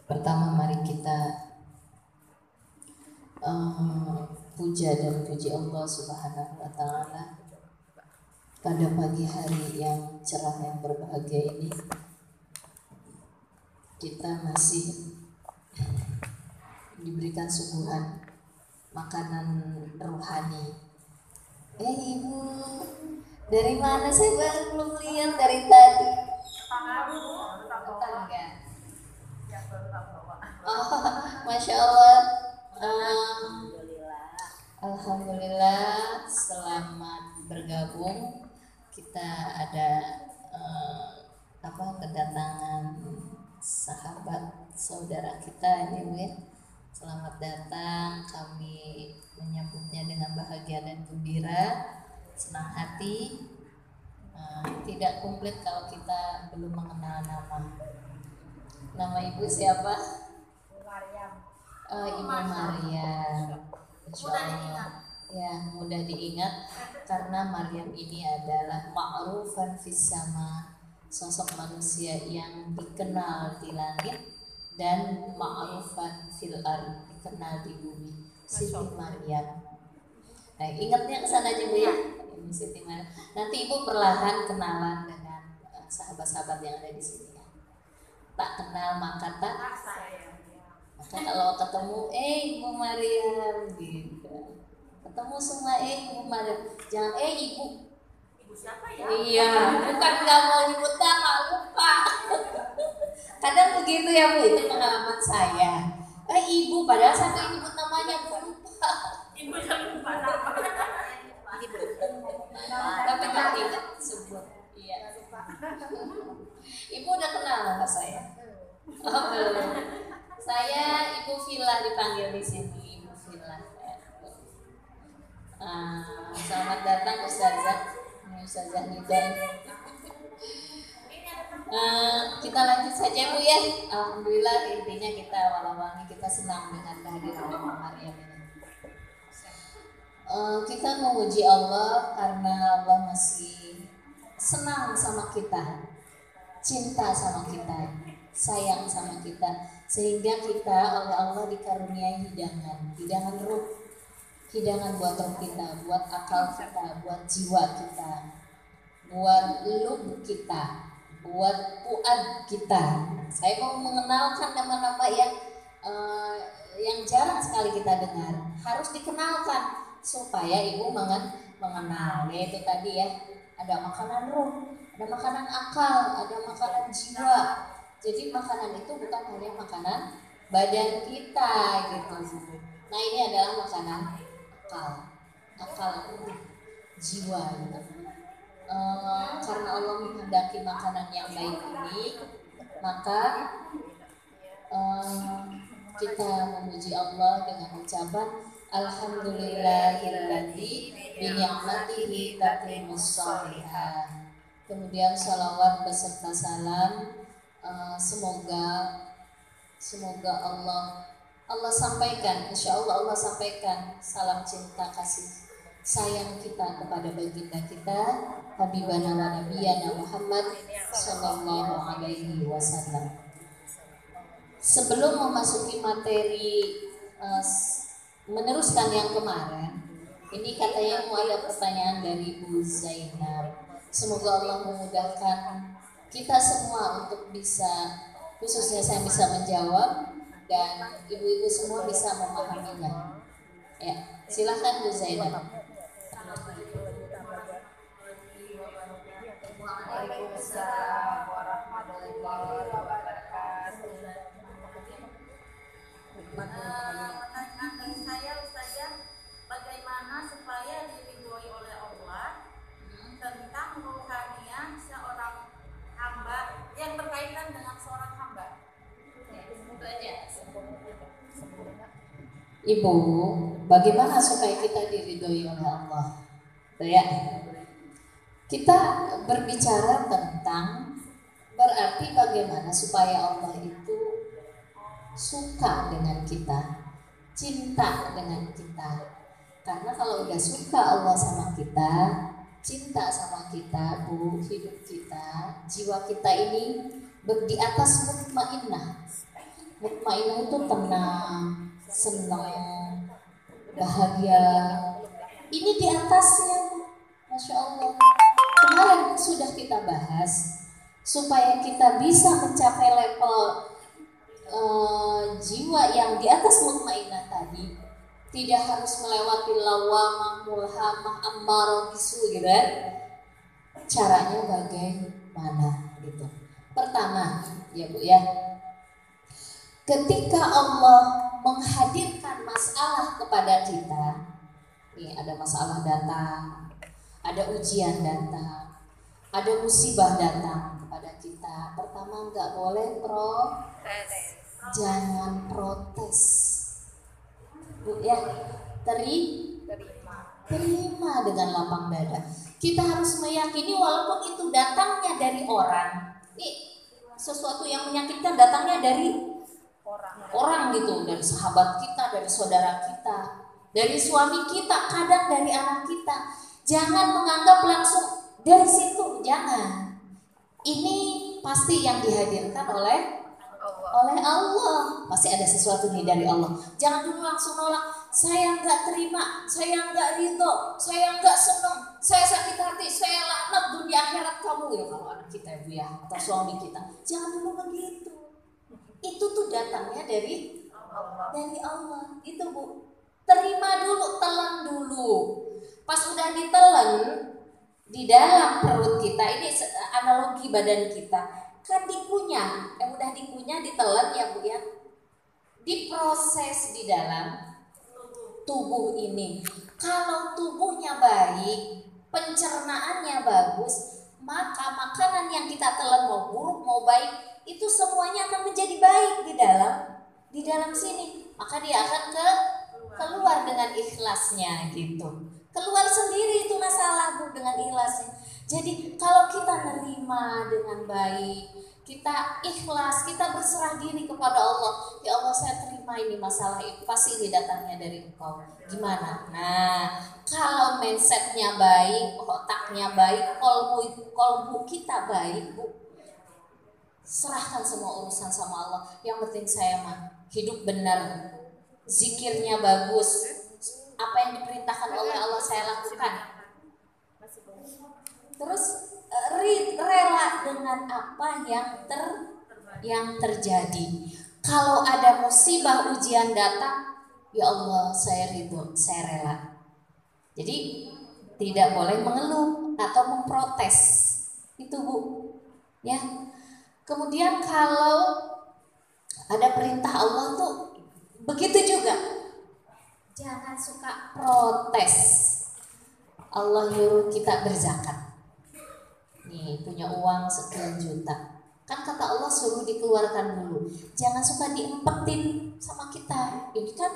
Pertama mari kita puja dan puji Allah Subhanahu wa Ta'ala pada pagi hari yang cerah yang berbahagia ini. Kita masih diberikan suguhan makanan rohani. Ibu, dari mana? Saya belum lihat dari tadi. Tetangga. Oh, Masya Allah. Alhamdulillah, selamat bergabung. Kita ada kedatangan sahabat saudara kita ini, Win. Selamat datang. Kami menyambutnya dengan bahagia dan gembira, senang hati. Tidak komplit kalau kita belum mengenal nama. Nama ibu siapa? Ibu Maryam. Mudah diingat karena Maryam ini adalah ma'rufan fis sama, sosok manusia yang dikenal di langit dan ma'rufan fil ardh, dikenal di bumi. Siti Maryam. Nah, ingatnya ke sana juga ya. Ini Siti Maryam. Nanti ibu perlahan kenalan dengan sahabat-sahabat yang ada di sini ya. Tak kenal maka tak sayang. Maka kalau ketemu Ibu Maryam gitu. Ketemu semua Ibu Maryam. Jangan ibu. Ibu siapa ya? Iya, bukan nggak mau nyebut nama, lupa. Kadang begitu ya Bu, itu pengalaman saya. Ibu, padahal saya nyebut namanya lupa. Ibu jangan lupa nama. Tapi nggak ingat sebut. Iya. Ibu udah kenal nggak saya? Oh belum. Saya Ibu Villa dipanggil di sini, Ibu Villa. Selamat datang Ustazah Nidan. Kita lanjut saja Bu ya. Alhamdulillah, intinya kita awal-awalnya kita senang dengan kehadiran Ibu Maryam ini. Kita memuji Allah karena Allah masih senang sama kita, cinta sama kita, sayang sama kita, sehingga kita oleh Allah dikaruniai hidangan ruh, hidangan buat roh kita, buat akal kita, buat jiwa kita, buat lub kita, buat fuad kita. Saya mau mengenalkan nama-nama yang jarang sekali kita dengar, harus dikenalkan supaya ibu mengenal, yaitu tadi ya, ada makanan ruh, ada makanan akal, ada makanan jiwa. Jadi makanan itu bukan hanya makanan badan kita gitu. Nah ini adalah makanan akal jiwa gitu. Karena Allah menghendaki makanan yang baik ini, maka kita memuji Allah dengan ucapan Alhamdulillahilladzi bi ni'matihi tatimmus shalihat. Kemudian salawat beserta salam, semoga Allah sampaikan, insya Allah Allah sampaikan salam cinta kasih sayang kita kepada baginda kita Habibana wa Nabiyana Muhammad sallallahu alaihi wasallam. Sebelum memasuki materi meneruskan yang kemarin, ini katanya mau ada pertanyaan dari Bu Zainab. Semoga Allah memudahkan kita semua untuk bisa, khususnya saya bisa menjawab dan ibu-ibu semua bisa memahaminya. Ya, silahkan Bu Zainab. Waalaikumsalam warahmatullahi wabarakatuh. Pertanyaan dari saya, Ustazah, bagaimana supaya diridhoi oleh Allah tentang rohaniah seorang hamba yang berkaitan dengan seorang hamba? Itu aja. Ibu, bagaimana supaya kita diridhoi oleh Allah? Ya. Kita berbicara tentang berarti bagaimana supaya Allah itu suka dengan kita, cinta dengan kita. Karena kalau udah suka Allah sama kita, cinta sama kita, Bu, hidup kita, jiwa kita ini di atas mutmainnah. Mutmainah itu tenang, senang, bahagia. Ini di atasnya, Masya Allah. Kemarin sudah kita bahas, supaya kita bisa mencapai level jiwa yang di atas mutmainah tadi, tidak harus melewati lawamah, mulhamah, ammarah, bisu gitu kan. Caranya bagaimana gitu. Pertama, ya Bu ya, ketika Allah menghadirkan masalah kepada kita, nih ada masalah datang, ada ujian datang, ada musibah datang kepada kita. Pertama, nggak boleh jangan protes, Bu ya, terima dengan lapang dada. Kita harus meyakini walaupun itu datangnya dari orang, ini sesuatu yang menyakitkan datangnya dari orang gitu, dari sahabat kita, dari saudara kita, dari suami kita, kadang dari anak kita. Jangan menganggap langsung dari situ, jangan. Ini pasti yang dihadirkan oleh Allah. Pasti ada sesuatu nih dari Allah. Jangan dulu langsung nolak. Saya nggak terima, saya nggak ridho, saya nggak senang, saya sakit hati, saya laknat dunia akhirat kamu ya kalau anak kita ya Bu ya, atau suami kita. Jangan dulu begitu. Itu tuh datangnya dari Allah. Itu Bu. Terima dulu, telan dulu. Pas udah ditelan di dalam perut kita, ini analogi badan kita, kan dikunyah, udah dikunyah, ditelan ya Bu ya. Diproses di dalam tubuh ini. Kalau tubuhnya baik, pencernaannya bagus, maka makanan yang kita telan mau buruk mau baik, itu semuanya akan menjadi baik di dalam sini. Maka dia akan keluar dengan ikhlasnya gitu. Keluar sendiri itu masalah Bu dengan ikhlasnya. Jadi kalau kita nerima dengan baik, kita ikhlas, kita berserah diri kepada Allah. Ya Allah, saya terima ini masalah itu, pasti ini datangnya dari Engkau. Gimana? Nah, kalau mindsetnya baik, otaknya baik, kolbu kita baik Bu, serahkan semua urusan sama Allah. Yang penting saya mah hidup benar, zikirnya bagus, apa yang diperintahkan oleh Allah saya lakukan. Terus rela dengan apa yang terjadi. Kalau ada musibah ujian datang, ya Allah saya ridho, saya rela. Jadi tidak boleh mengeluh atau memprotes. Itu Bu. Ya. Kemudian kalau ada perintah Allah tuh begitu juga. Jangan suka protes. Allah nyuruh kita berzakat. Nih punya uang sekian juta, kan kata Allah suruh dikeluarkan dulu. Jangan suka diempetin sama kita. Ini kan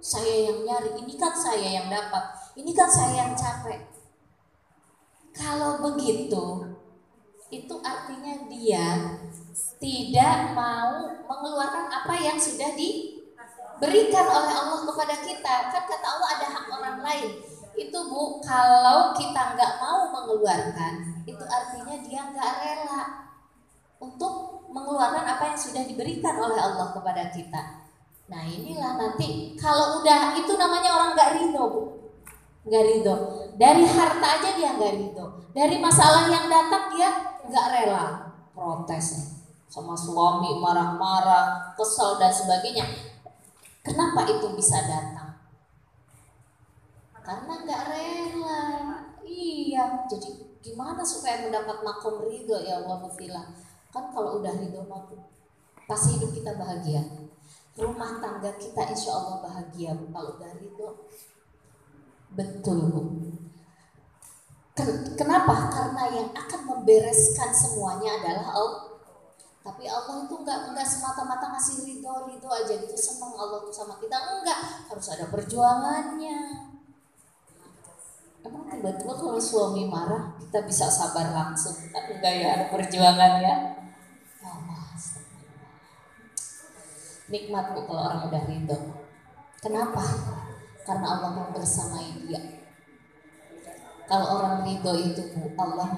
saya yang nyari, ini kan saya yang dapat, ini kan saya yang capek. Kalau begitu, itu artinya dia tidak mau mengeluarkan apa yang sudah diberikan oleh Allah kepada kita. Kan kata Allah ada hak orang lain. Itu Bu, kalau kita nggak mau mengeluarkan, itu artinya dia nggak rela untuk mengeluarkan apa yang sudah diberikan oleh Allah kepada kita. Nah inilah nanti kalau udah, itu namanya orang nggak ridho Bu, nggak ridho. Dari harta aja dia nggak ridho, dari masalah yang datang dia nggak rela, protes sama suami, marah-marah, kesal dan sebagainya. Kenapa itu bisa datang? Karena nggak rela. Iya, jadi gimana supaya mendapat makom ridho ya Allah berfilah. Kan kalau udah ridho pasti hidup kita bahagia, rumah tangga kita insya Allah bahagia kalau udah ridho. Betul Bu. Kenapa? Karena yang akan membereskan semuanya adalah Allah. Tapi Allah itu enggak semata-mata ngasih ridho aja gitu, senang Allah tuh sama kita. Enggak, harus ada perjuangannya. Emang tiba-tiba kalau suami marah kita bisa sabar langsung? Kan enggak ya, ada perjuangannya. Allah, nikmat Bu kalau orang udah ridho. Kenapa? Karena Allah membersamai dia. Kalau orang ridho itu Bu, Allah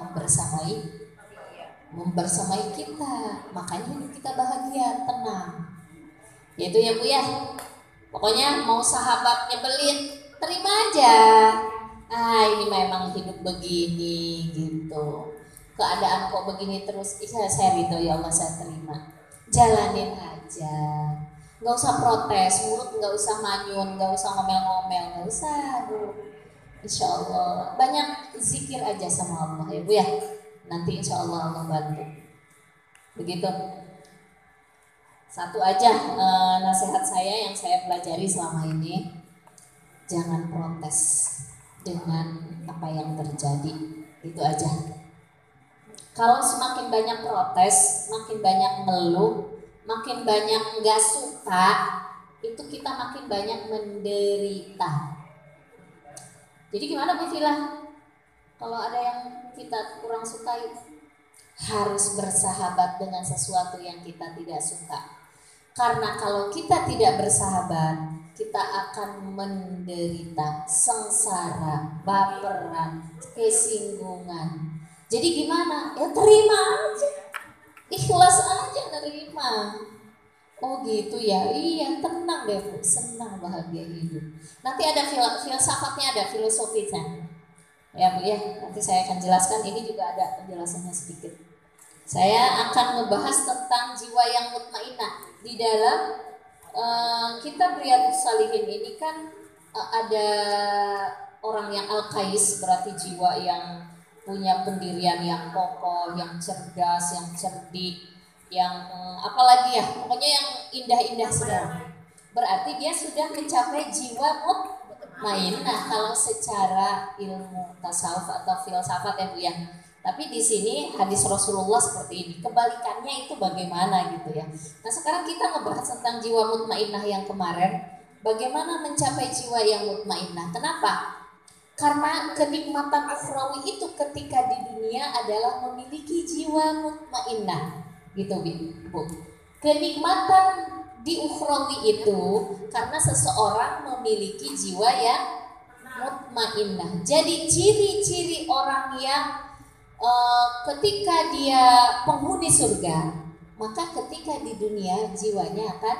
membersamai kita. Makanya hidup kita bahagia, tenang. Yaitu ya Bu ya. Pokoknya mau sahabat nyebelin, terima aja. Ini memang hidup begini gitu. Keadaan kok begini terus, saya ridho ya Allah, saya terima. Jalanin aja. Nggak usah protes, mulut nggak usah manyun, nggak usah ngomel-ngomel, nggak usah Bu. Insya Allah banyak zikir aja sama Allah ya Bu ya. Nanti insya Allah Allah bantu. Begitu. Satu aja nasihat saya yang saya pelajari selama ini, jangan protes dengan apa yang terjadi. Itu aja. Kalau semakin banyak protes, makin banyak ngeluh, makin banyak nggak suka, itu kita makin banyak menderita. Jadi gimana Bu Vila? Kalau ada yang kita kurang sukai, harus bersahabat dengan sesuatu yang kita tidak suka. Karena kalau kita tidak bersahabat, kita akan menderita, sengsara, baperan, kesinggungan. Jadi gimana? Ya terima aja, ikhlas aja nerima. Oh gitu ya, iya tenang deh Bu, senang bahagia hidup. Nanti ada filsafatnya, ada filosofinya. Ya Bu ya, nanti saya akan jelaskan, ini juga ada penjelasannya sedikit. Saya akan membahas tentang jiwa yang mutmainah. Di dalam kitab Riyadhus Shalihin ini kan ada orang yang al-qais, berarti jiwa yang punya pendirian yang kokoh, yang cerdas, yang cerdik, yang apalagi ya, pokoknya yang indah-indah sedang. Berarti dia sudah mencapai jiwa mutmainah kalau secara ilmu tasawuf atau filsafat ya Bu ya. Tapi di sini hadis Rasulullah seperti ini. Kebalikannya itu bagaimana gitu ya. Nah sekarang kita ngebahas tentang jiwa mutmainah yang kemarin. Bagaimana mencapai jiwa yang mutmainah. Kenapa? Karena kenikmatan ukhrawi itu ketika di dunia adalah memiliki jiwa mutmainah. Gitu Bu. Kenikmatan di ukhrawi itu karena seseorang memiliki jiwa yang mutmainah. Jadi ciri-ciri orang yang ketika dia penghuni surga, maka ketika di dunia jiwanya akan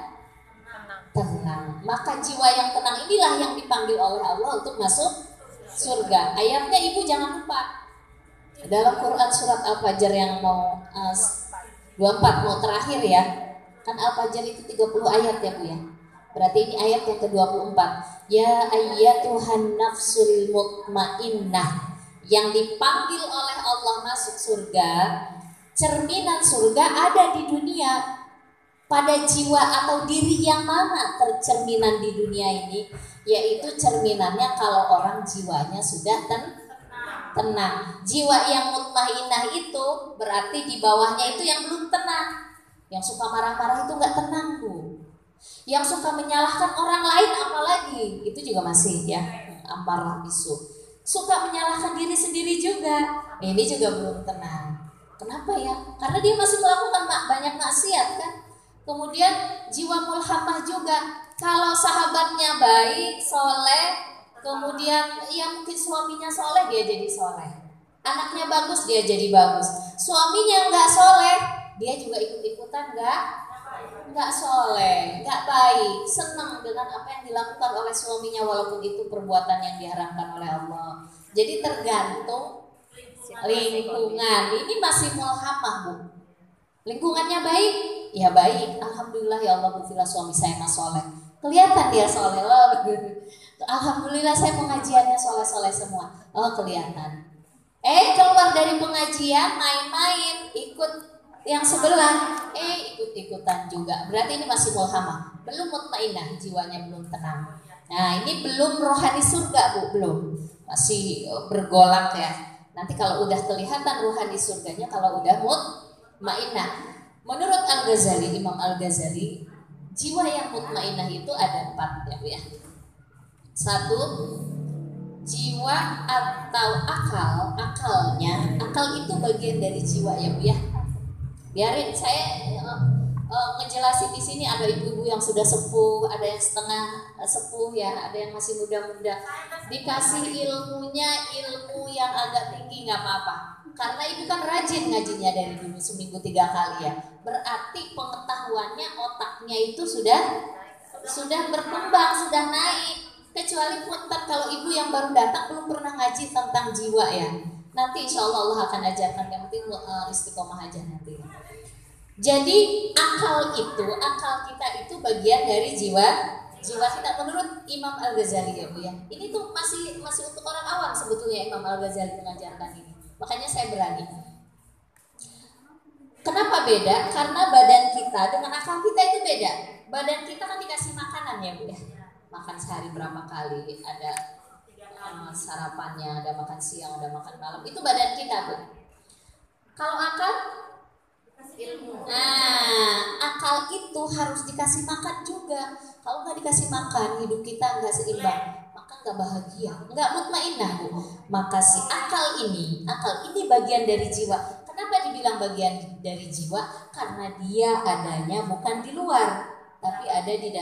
tenang. Maka jiwa yang tenang inilah yang dipanggil oleh Allah untuk masuk surga. Ayatnya Ibu jangan lupa. Dalam Quran surat Al-Fajr yang mau 24 mau terakhir ya. Kan Al-Fajr itu 30 ayat ya Bu ya. Berarti ini ayat yang ke-24. Ya ayyatuhan nafsul mutmainnah, yang dipanggil oleh Allah masuk surga. Cerminan surga ada di dunia. Pada jiwa atau diri yang mana tercerminan di dunia ini? Yaitu cerminannya kalau orang jiwanya sudah tenang. Jiwa yang mutmainah itu berarti di bawahnya itu yang belum tenang. Yang suka marah-marah itu gak tenang Bu. Yang suka menyalahkan orang lain apalagi, itu juga masih ya amarah bisu. Suka menyalahkan diri sendiri juga, ini juga belum tenang. Kenapa ya? Karena dia masih melakukan banyak maksiat kan. Kemudian jiwa mulhamah juga. Kalau sahabatnya baik, soleh, kemudian ya mungkin suaminya soleh, dia jadi soleh. Anaknya bagus, dia jadi bagus. Suaminya nggak soleh, dia juga ikut-ikutan nggak soleh, nggak baik, senang dengan apa yang dilakukan oleh suaminya walaupun itu perbuatan yang diharamkan oleh Allah. Jadi tergantung lingkungan. Ini masih mulhamah Bu. Lingkungannya baik, ya baik. Alhamdulillah ya Allah, Bu Vila suami saya mas soleh. Kelihatan dia soleh. Alhamdulillah saya pengajiannya soleh-soleh semua. Oh kelihatan. Keluar dari pengajian main-main, ikut yang sebelah, ikut-ikutan juga. Berarti ini masih mulhamah, belum mutmainah, jiwanya belum tenang. Nah ini belum rohani surga Bu, belum. Masih bergolak ya. Nanti kalau udah kelihatan rohani surganya, kalau udah mutmainah. Menurut Al-Ghazali, Imam Al-Ghazali, jiwa yang mutmainah itu ada 4 ya Bu ya. 1, jiwa atau akalnya. Akal itu bagian dari jiwa ya Bu ya. Biarin saya ngejelasin di sini, ada ibu-ibu yang sudah sepuh, ada yang setengah sepuh ya, ada yang masih muda-muda. Dikasih ilmunya, ilmu yang agak tinggi nggak apa-apa. Karena ibu kan rajin ngajinya dari dulu seminggu 3 kali ya. Berarti pengetahuannya, otaknya itu sudah berkembang, sudah naik. Kecuali punten kalau ibu yang baru datang belum pernah ngaji tentang jiwa ya. Nanti insya Allah akan ajarkan, yang penting istiqomah aja nanti. Jadi akal kita itu bagian dari jiwa kita menurut Imam Al-Ghazali ya Bu ya. Ini tuh masih untuk orang awam sebetulnya Imam Al-Ghazali mengajarkan ini. Makanya saya berani. Kenapa beda? Karena badan kita dengan akal kita itu beda. Badan kita kan dikasih makanan ya Bu ya. Makan sehari berapa kali, ada sarapannya, ada makan siang, ada makan malam. Itu badan kita Bu. Kalau akal ilmu. Nah, akal itu harus dikasih makan juga. Kalau nggak dikasih makan, hidup kita nggak seimbang, maka nggak bahagia, nggak mutmainah Bu. Maka si akal ini bagian dari jiwa. Kenapa dibilang bagian dari jiwa? Karena dia adanya bukan di luar, tapi ada di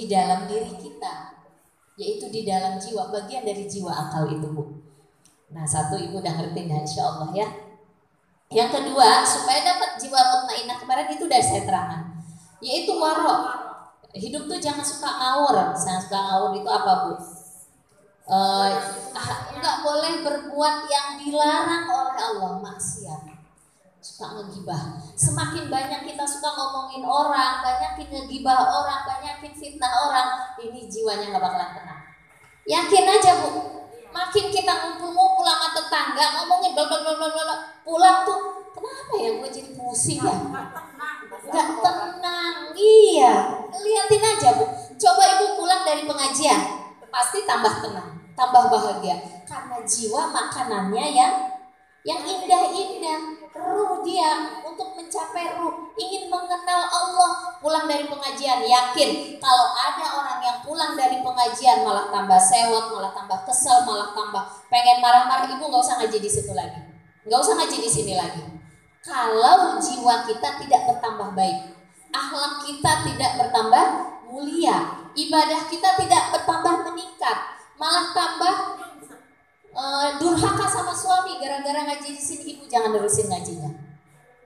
dalam diri kita, yaitu di dalam jiwa. Bagian dari jiwa akal itu Bu. Nah, satu ibu udah ngerti dah insya Allah ya. Yang kedua, supaya dapat jiwa mutmainah kemarin itu udah saya terangkan, yaitu waro. Hidup tuh jangan suka ngawur. Jangan suka ngawur itu apa Bu? Nggak boleh berbuat yang dilarang oleh Allah, maksiat. Suka ngegibah. Semakin banyak kita suka ngomongin orang, banyakin ngegibah orang, banyakin fitnah orang, ini jiwanya nggak bakalan tenang. Yakin aja Bu. Makin kita ngumpul-ngumpul sama tetangga ngomongin blablabla, pulang tuh kenapa ya gue jadi pusing ya? Gak tenang. Iya, liatin aja Bu. Coba ibu pulang dari pengajian, pasti tambah tenang, tambah bahagia. Karena jiwa makanannya yang indah-indah. Ruh dia untuk mencapai ruh, ingin mengenal Allah. Pulang dari pengajian, yakin kalau ada orang yang pulang dari pengajian malah tambah sewot, malah tambah kesel, malah tambah pengen marah-marah, ibu nggak usah ngaji di situ lagi, nggak usah ngaji di sini lagi. Kalau jiwa kita tidak bertambah baik, akhlak kita tidak bertambah mulia, ibadah kita tidak bertambah meningkat, malah tambah durhaka sama suami gara-gara ngaji di sini, ibu jangan terusin ngajinya.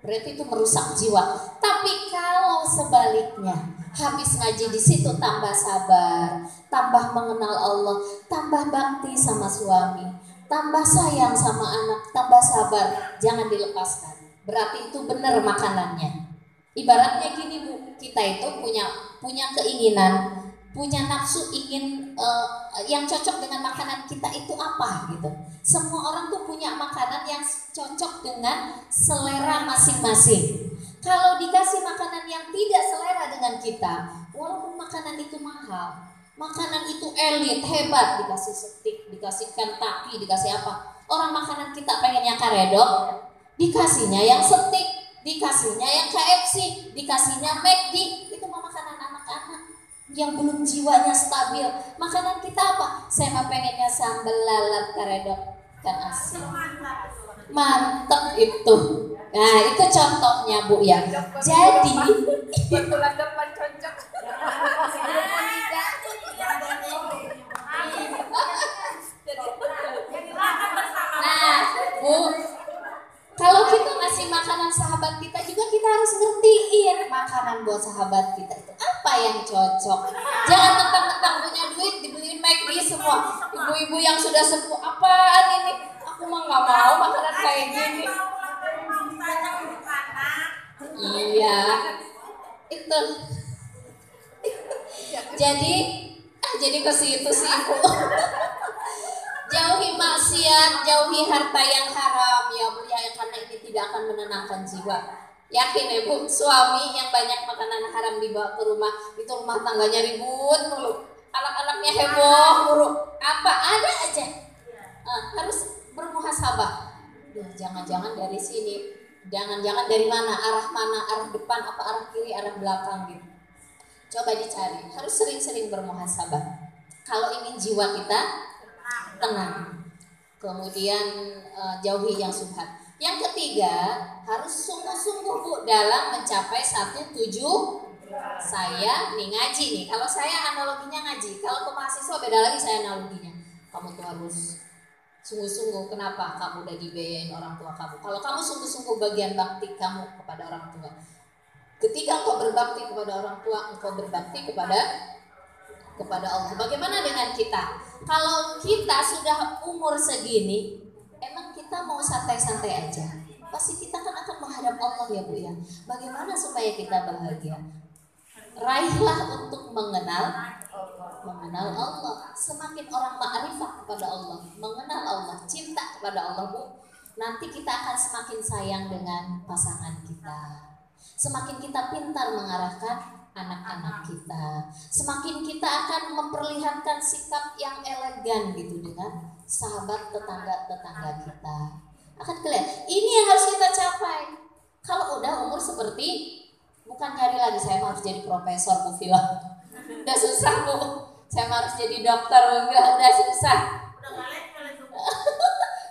Berarti itu merusak jiwa. Tapi kalau sebaliknya, habis ngaji di situ tambah sabar, tambah mengenal Allah, tambah bakti sama suami, tambah sayang sama anak, tambah sabar, jangan dilepaskan. Berarti itu benar makanannya. Ibaratnya gini Bu, kita itu punya keinginan, punya nafsu ingin yang cocok dengan makanan kita itu apa gitu. Semua orang tuh punya makanan yang cocok dengan selera masing-masing. Kalau dikasih makanan yang tidak selera dengan kita, walaupun makanan itu mahal, makanan itu elit, hebat, dikasih steak, dikasih Kentucky, dikasih apa, orang makanan kita pengennya karedok, dikasihnya yang steak, dikasihnya yang KFC, dikasihnya McD, itu mah makanan anak-anak yang belum jiwanya stabil. Makanan kita apa? Saya mah pengennya sambal lalat karedok ikan asin. Mantep itu. Nah itu contohnya Bu ya. Jadi betulan depan cocok. Nah Bu, kalau kita ngasih makanan sahabat kita juga kita harus ngertiin makanan buat sahabat kita itu apa yang cocok. Jangan mentang-mentang punya duit dibeliin McD semua. Ibu-ibu yang sudah sepuh, apaan ini? Aku mah nggak mau makanan kayak gini. Iya, itu. Jadi ke situ sih ibu. Jauhi maksiat, jauhi harta yang haram ya Bu ya, karena ini tidak akan menenangkan jiwa. Yakin ya Bu, suami yang banyak makanan haram dibawa ke rumah, itu rumah tangganya ribut mulu, anak-anaknya heboh mulu, apa ada aja. Harus bermuhasabah. Jangan-jangan dari sini, jangan-jangan dari mana, arah depan, apa arah kiri, arah belakang gitu. Coba dicari, harus sering-sering bermuhasabah. Kalau ingin jiwa kita tenang. Kemudian jauhi yang subhat. Yang ketiga, harus sungguh-sungguh Bu dalam mencapai satu tujuh. Saya nih ngaji nih. Kalau saya analoginya ngaji, kalau ke mahasiswa beda lagi saya analoginya. Kamu tuh harus Sungguh-sungguh kenapa kamu udah dibiayain orang tua kamu. Kalau kamu sungguh-sungguh bagian bakti kamu kepada orang tua. Ketika engkau berbakti kepada orang tua, engkau berbakti kepada Allah. Bagaimana dengan kita? Kalau kita sudah umur segini, emang kita mau santai-santai aja? Pasti kita kan akan menghadap Allah ya Bu ya. Bagaimana supaya kita bahagia? Raihlah untuk mengenal Allah. Semakin orang ma'rifah kepada Allah, mengenal Allah, cinta kepada Allah Bu, nanti kita akan semakin sayang dengan pasangan kita. Semakin kita pintar mengarahkan anak-anak kita, semakin kita akan memperlihatkan sikap yang elegan gitu dengan sahabat tetangga-tetangga kita. Akan kelihatan. Ini yang harus kita capai. Kalau udah umur seperti, bukan nyari lagi saya harus jadi profesor Bu Vila. Udah susah Bu. Saya harus jadi dokter, udah susah.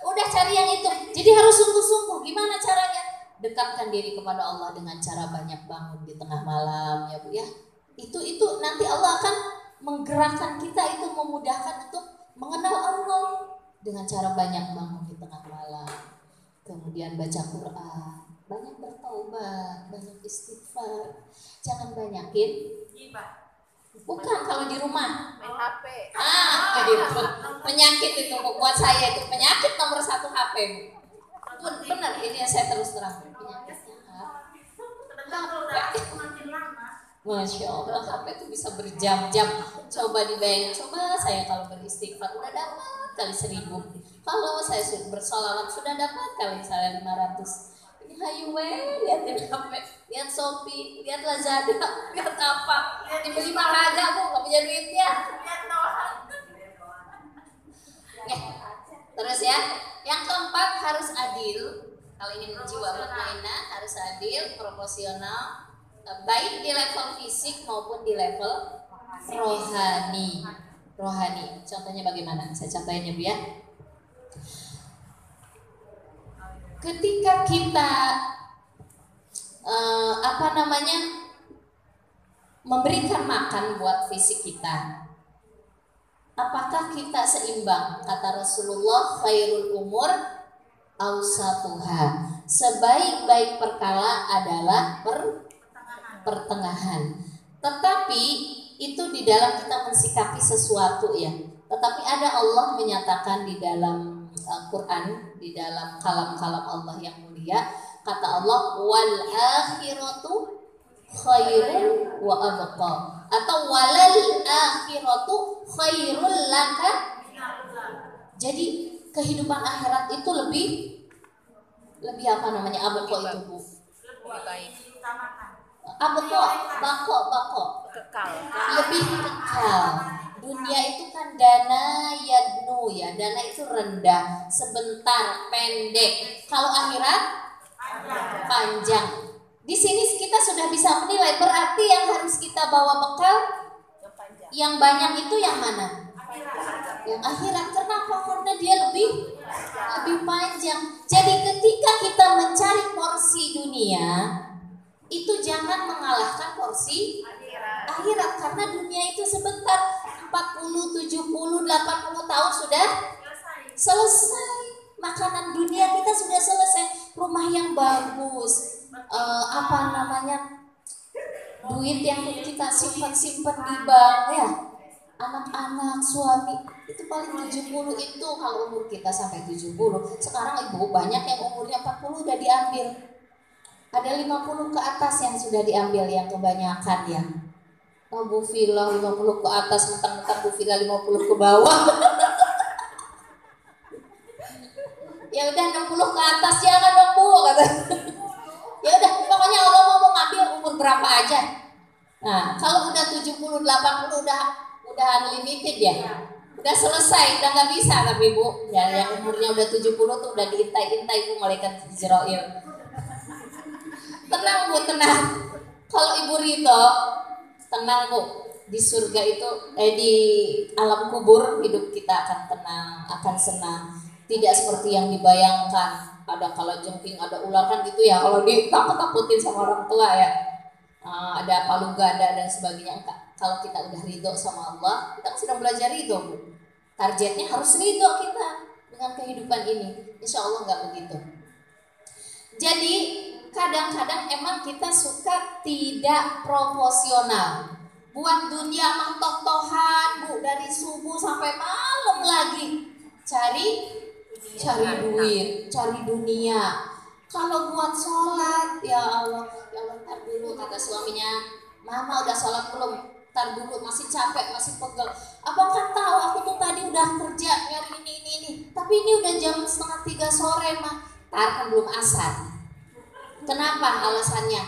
Udah cari yang itu. Jadi harus sungguh-sungguh. Gimana caranya? Dekatkan diri kepada Allah dengan cara banyak bangun di tengah malam ya Bu ya. Itu nanti Allah akan menggerakkan kita, itu memudahkan untuk mengenal Allah dengan cara banyak bangun di tengah malam. Kemudian baca Quran, banyak bertaubat, banyak istighfar. Jangan banyakin bukan kalau di rumah main HP. Gitu. Penyakit itu buat saya itu penyakit nomor 1 HP. Benar ini yang saya terus terang penyakitnya HP. Masya Allah HP itu bisa berjam-jam. Coba dibayangin, coba saya kalau beristighfar udah dapat kali 1000. Kalau saya bersolawat sudah dapat kali misalnya 500. Hayu liatin HP, lihat Shopee, lihat Lazada, lihat apa, dibeli mah aja Bu, nggak punya duitnya. Terus ya, yang keempat harus adil. Kalau ini jiwa mutmainah harus adil, proporsional, baik di level fisik maupun di level rohani. Contohnya bagaimana? Saya contohin ya Bu ya. Ketika kita memberikan makan buat fisik kita, apakah kita seimbang? Kata Rasulullah, khairul umur awsatuha. Sebaik-baik perkara adalah pertengahan. Tetapi itu di dalam kita mensikapi sesuatu ya. Tetapi ada Allah menyatakan di dalam Quran, di dalam kalam-kalam Allah yang mulia, kata Allah wal akhiratu khairun wa abqa, atau walal akhiratu khairul laka. Jadi kehidupan akhirat itu lebih apa namanya, abqa itu Bu? Lebih baik. Bako. Kekal. Lebih kekal. Dunia itu kan dana yadnu ya, dana itu rendah, sebentar, pendek. Kalau akhirat panjang. Di sini kita sudah bisa menilai, berarti yang harus kita bawa bekal yang banyak itu yang mana? Yang akhirat. Kenapa? Karena dia lebih panjang. Jadi ketika kita mencari porsi dunia, itu jangan mengalahkan porsi akhirat, karena dunia itu sebentar. 40, 70, 80 tahun sudah selesai. Makanan dunia kita sudah selesai. Rumah yang bagus, duit yang kita simpan di bank ya. Anak-anak, suami, itu paling 70 itu kalau umur kita sampai 70. Sekarang Ibu banyak yang umurnya 40 udah diambil. Ada 50 ke atas yang sudah diambil, yang kebanyakan ya. Bu Vila 50 ke atas, mentang-mentang Bu Vila 50 ke bawah. Ya udah 60 ke atas jangan dong Bu, kata. Ya udah pokoknya Allah mau ngambil umur berapa aja. Nah, kalau udah 70, 80 udah unlimited ya. Udah selesai, udah nggak bisa tapi Bu. Ya yang umurnya udah 70 tuh udah diintai-intai Bu malaikat Jibril. Tenang Bu, tenang. Kalau Ibu ridho, tenang Bu, di surga itu di alam kubur hidup kita akan tenang, akan senang. Tidak seperti yang dibayangkan, ada kalajengking, ada ular kan gitu ya. Kalau ditakut-takutin sama orang tua ya, ada palu gada dan sebagainya. Kalau kita udah ridho sama Allah, kita kan sudah belajar ridho Bu. Targetnya harus ridho kita. dengan kehidupan ini? Insya Allah nggak begitu. Jadi kadang-kadang emang kita suka tidak proporsional. Buat dunia mah-toh-tohan, Bu, dari subuh sampai malam lagi cari duit, cari dunia. Kalau buat sholat, ya Allah, ntar dulu, kata suaminya, Mama udah sholat belum? Ntar dulu, masih capek, masih pegel. Abang kan tahu aku tuh tadi udah kerja nyari ini. Tapi ini udah jam 2:30 sore, Mah. Ntar kan belum asar. Kenapa alasannya?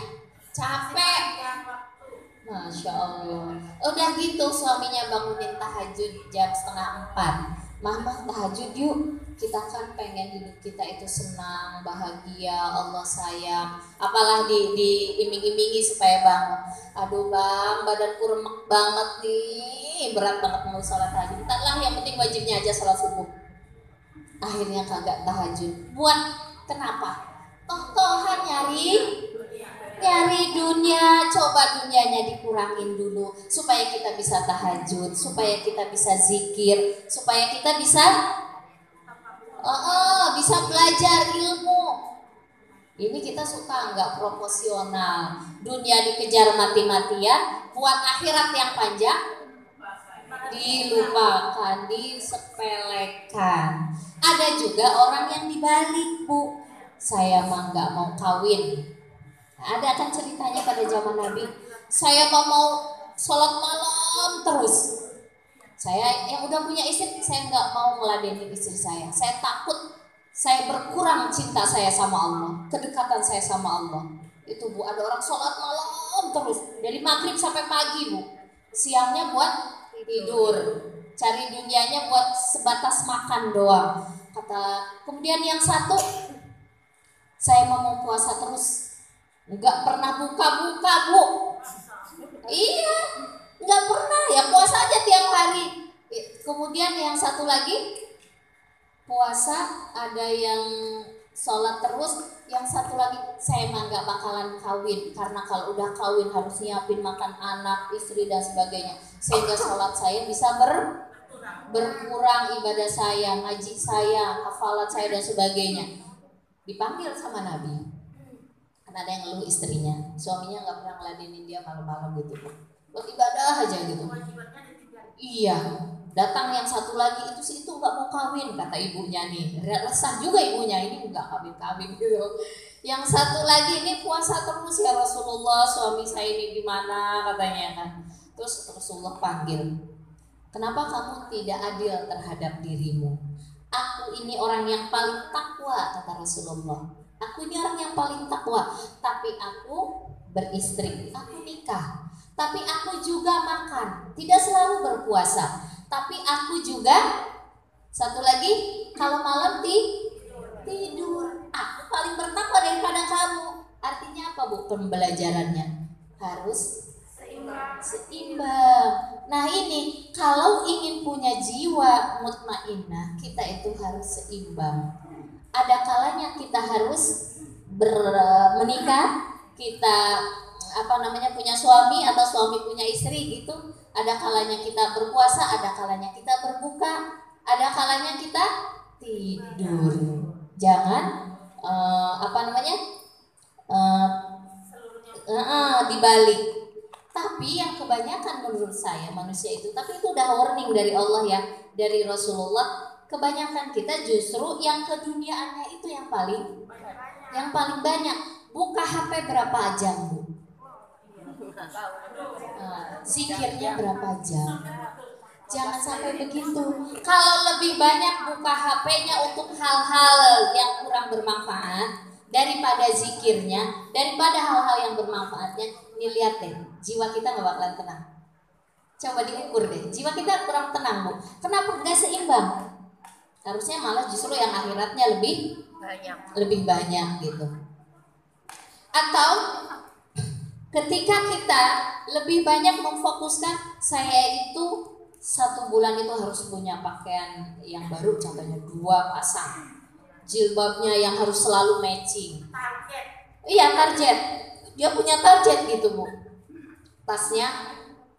Capek. Masya Allah. Udah gitu suaminya bangunin tahajud jam 3:30. Mama tahajud yuk. Kita kan pengen hidup kita itu senang, bahagia, Allah sayang. Apalah diiming-imingi supaya bangun. Aduh bang, badanku remek banget nih, berat banget mau sholat tahajud. Entahlah, yang penting wajibnya aja sholat subuh. Akhirnya kagak tahajud. Buat kenapa? Toh-tohan nyari dunia. Coba dunianya dikurangin dulu supaya kita bisa tahajud, supaya kita bisa zikir, supaya kita bisa belajar ilmu. Ini kita suka nggak proporsional. Dunia dikejar mati-matian, buat akhirat yang panjang dilupakan, disepelekan. Ada juga orang yang dibalik, Bu. Saya mah nggak mau kawin. Ada kan ceritanya pada zaman Nabi. Saya mau sholat malam terus. Saya yang udah punya istri, saya nggak mau ngeladenin istri saya. Saya takut saya berkurang cinta saya sama Allah, kedekatan saya sama Allah. Itu Bu, ada orang sholat malam terus dari maghrib sampai pagi, Bu. Siangnya buat tidur, cari dunianya buat sebatas makan doang. Kemudian yang satu, saya mau puasa terus, nggak pernah buka-buka, Bu. Iya, nggak pernah, ya puasa aja tiap hari. Kemudian yang satu lagi, puasa ada yang sholat terus, yang satu lagi, saya emang nggak bakalan kawin, karena kalau udah kawin harus nyiapin makan anak, istri dan sebagainya, sehingga sholat saya bisa berkurang, ibadah saya, ngaji saya, hafalat saya dan sebagainya. Dipanggil sama Nabi, karena ada yang ngeluh istrinya, suaminya nggak pernah ngeladenin dia malam-malam gitu, buat ibadah aja gitu. Iya, datang yang satu lagi, itu nggak mau kawin, kata ibunya nih. Resah juga ibunya, ini nggak kawin gitu. Yang satu lagi ini puasa terus ya Rasulullah, suami saya ini gimana katanya kan. Terus Rasulullah panggil, kenapa kamu tidak adil terhadap dirimu? Aku ini orang yang paling takwa, kata Rasulullah. Aku ini orang yang paling takwa, tapi aku beristri, aku nikah. Tapi aku juga makan, tidak selalu berpuasa. Tapi aku juga, satu lagi, kalau malam tidur. Aku paling bertakwa daripada kamu. Artinya apa, Bu? Pembelajarannya harus seimbang. Nah ini, kalau ingin punya jiwa mutmainnah, kita itu harus seimbang. Ada kalanya kita harus menikah, kita punya suami atau suami punya istri gitu. Ada kalanya kita berpuasa, ada kalanya kita berbuka, ada kalanya kita tidur. Jangan dibalik. Tapi yang kebanyakan menurut saya manusia itu, tapi itu udah warning dari Allah ya, dari Rasulullah. Kebanyakan kita justru yang keduniaannya itu yang paling banyak. Buka HP berapa jam, Bu? Zikirnya berapa jam? Jangan sampai begitu. Kalau lebih banyak buka HP-nya untuk hal-hal yang kurang bermanfaat daripada zikirnya, daripada hal-hal yang bermanfaatnya, ini lihat deh, jiwa kita nggak bakalan tenang. Coba diukur deh, jiwa kita kurang tenang, Bu. Kenapa nggak seimbang? Harusnya malah justru yang akhiratnya lebih banyak gitu. Atau ketika kita lebih banyak memfokuskan, saya itu 1 bulan itu harus punya pakaian yang baru, contohnya 2 pasang, jilbabnya yang harus selalu matching. Iya, target. Dia punya target gitu, Bu. Tasnya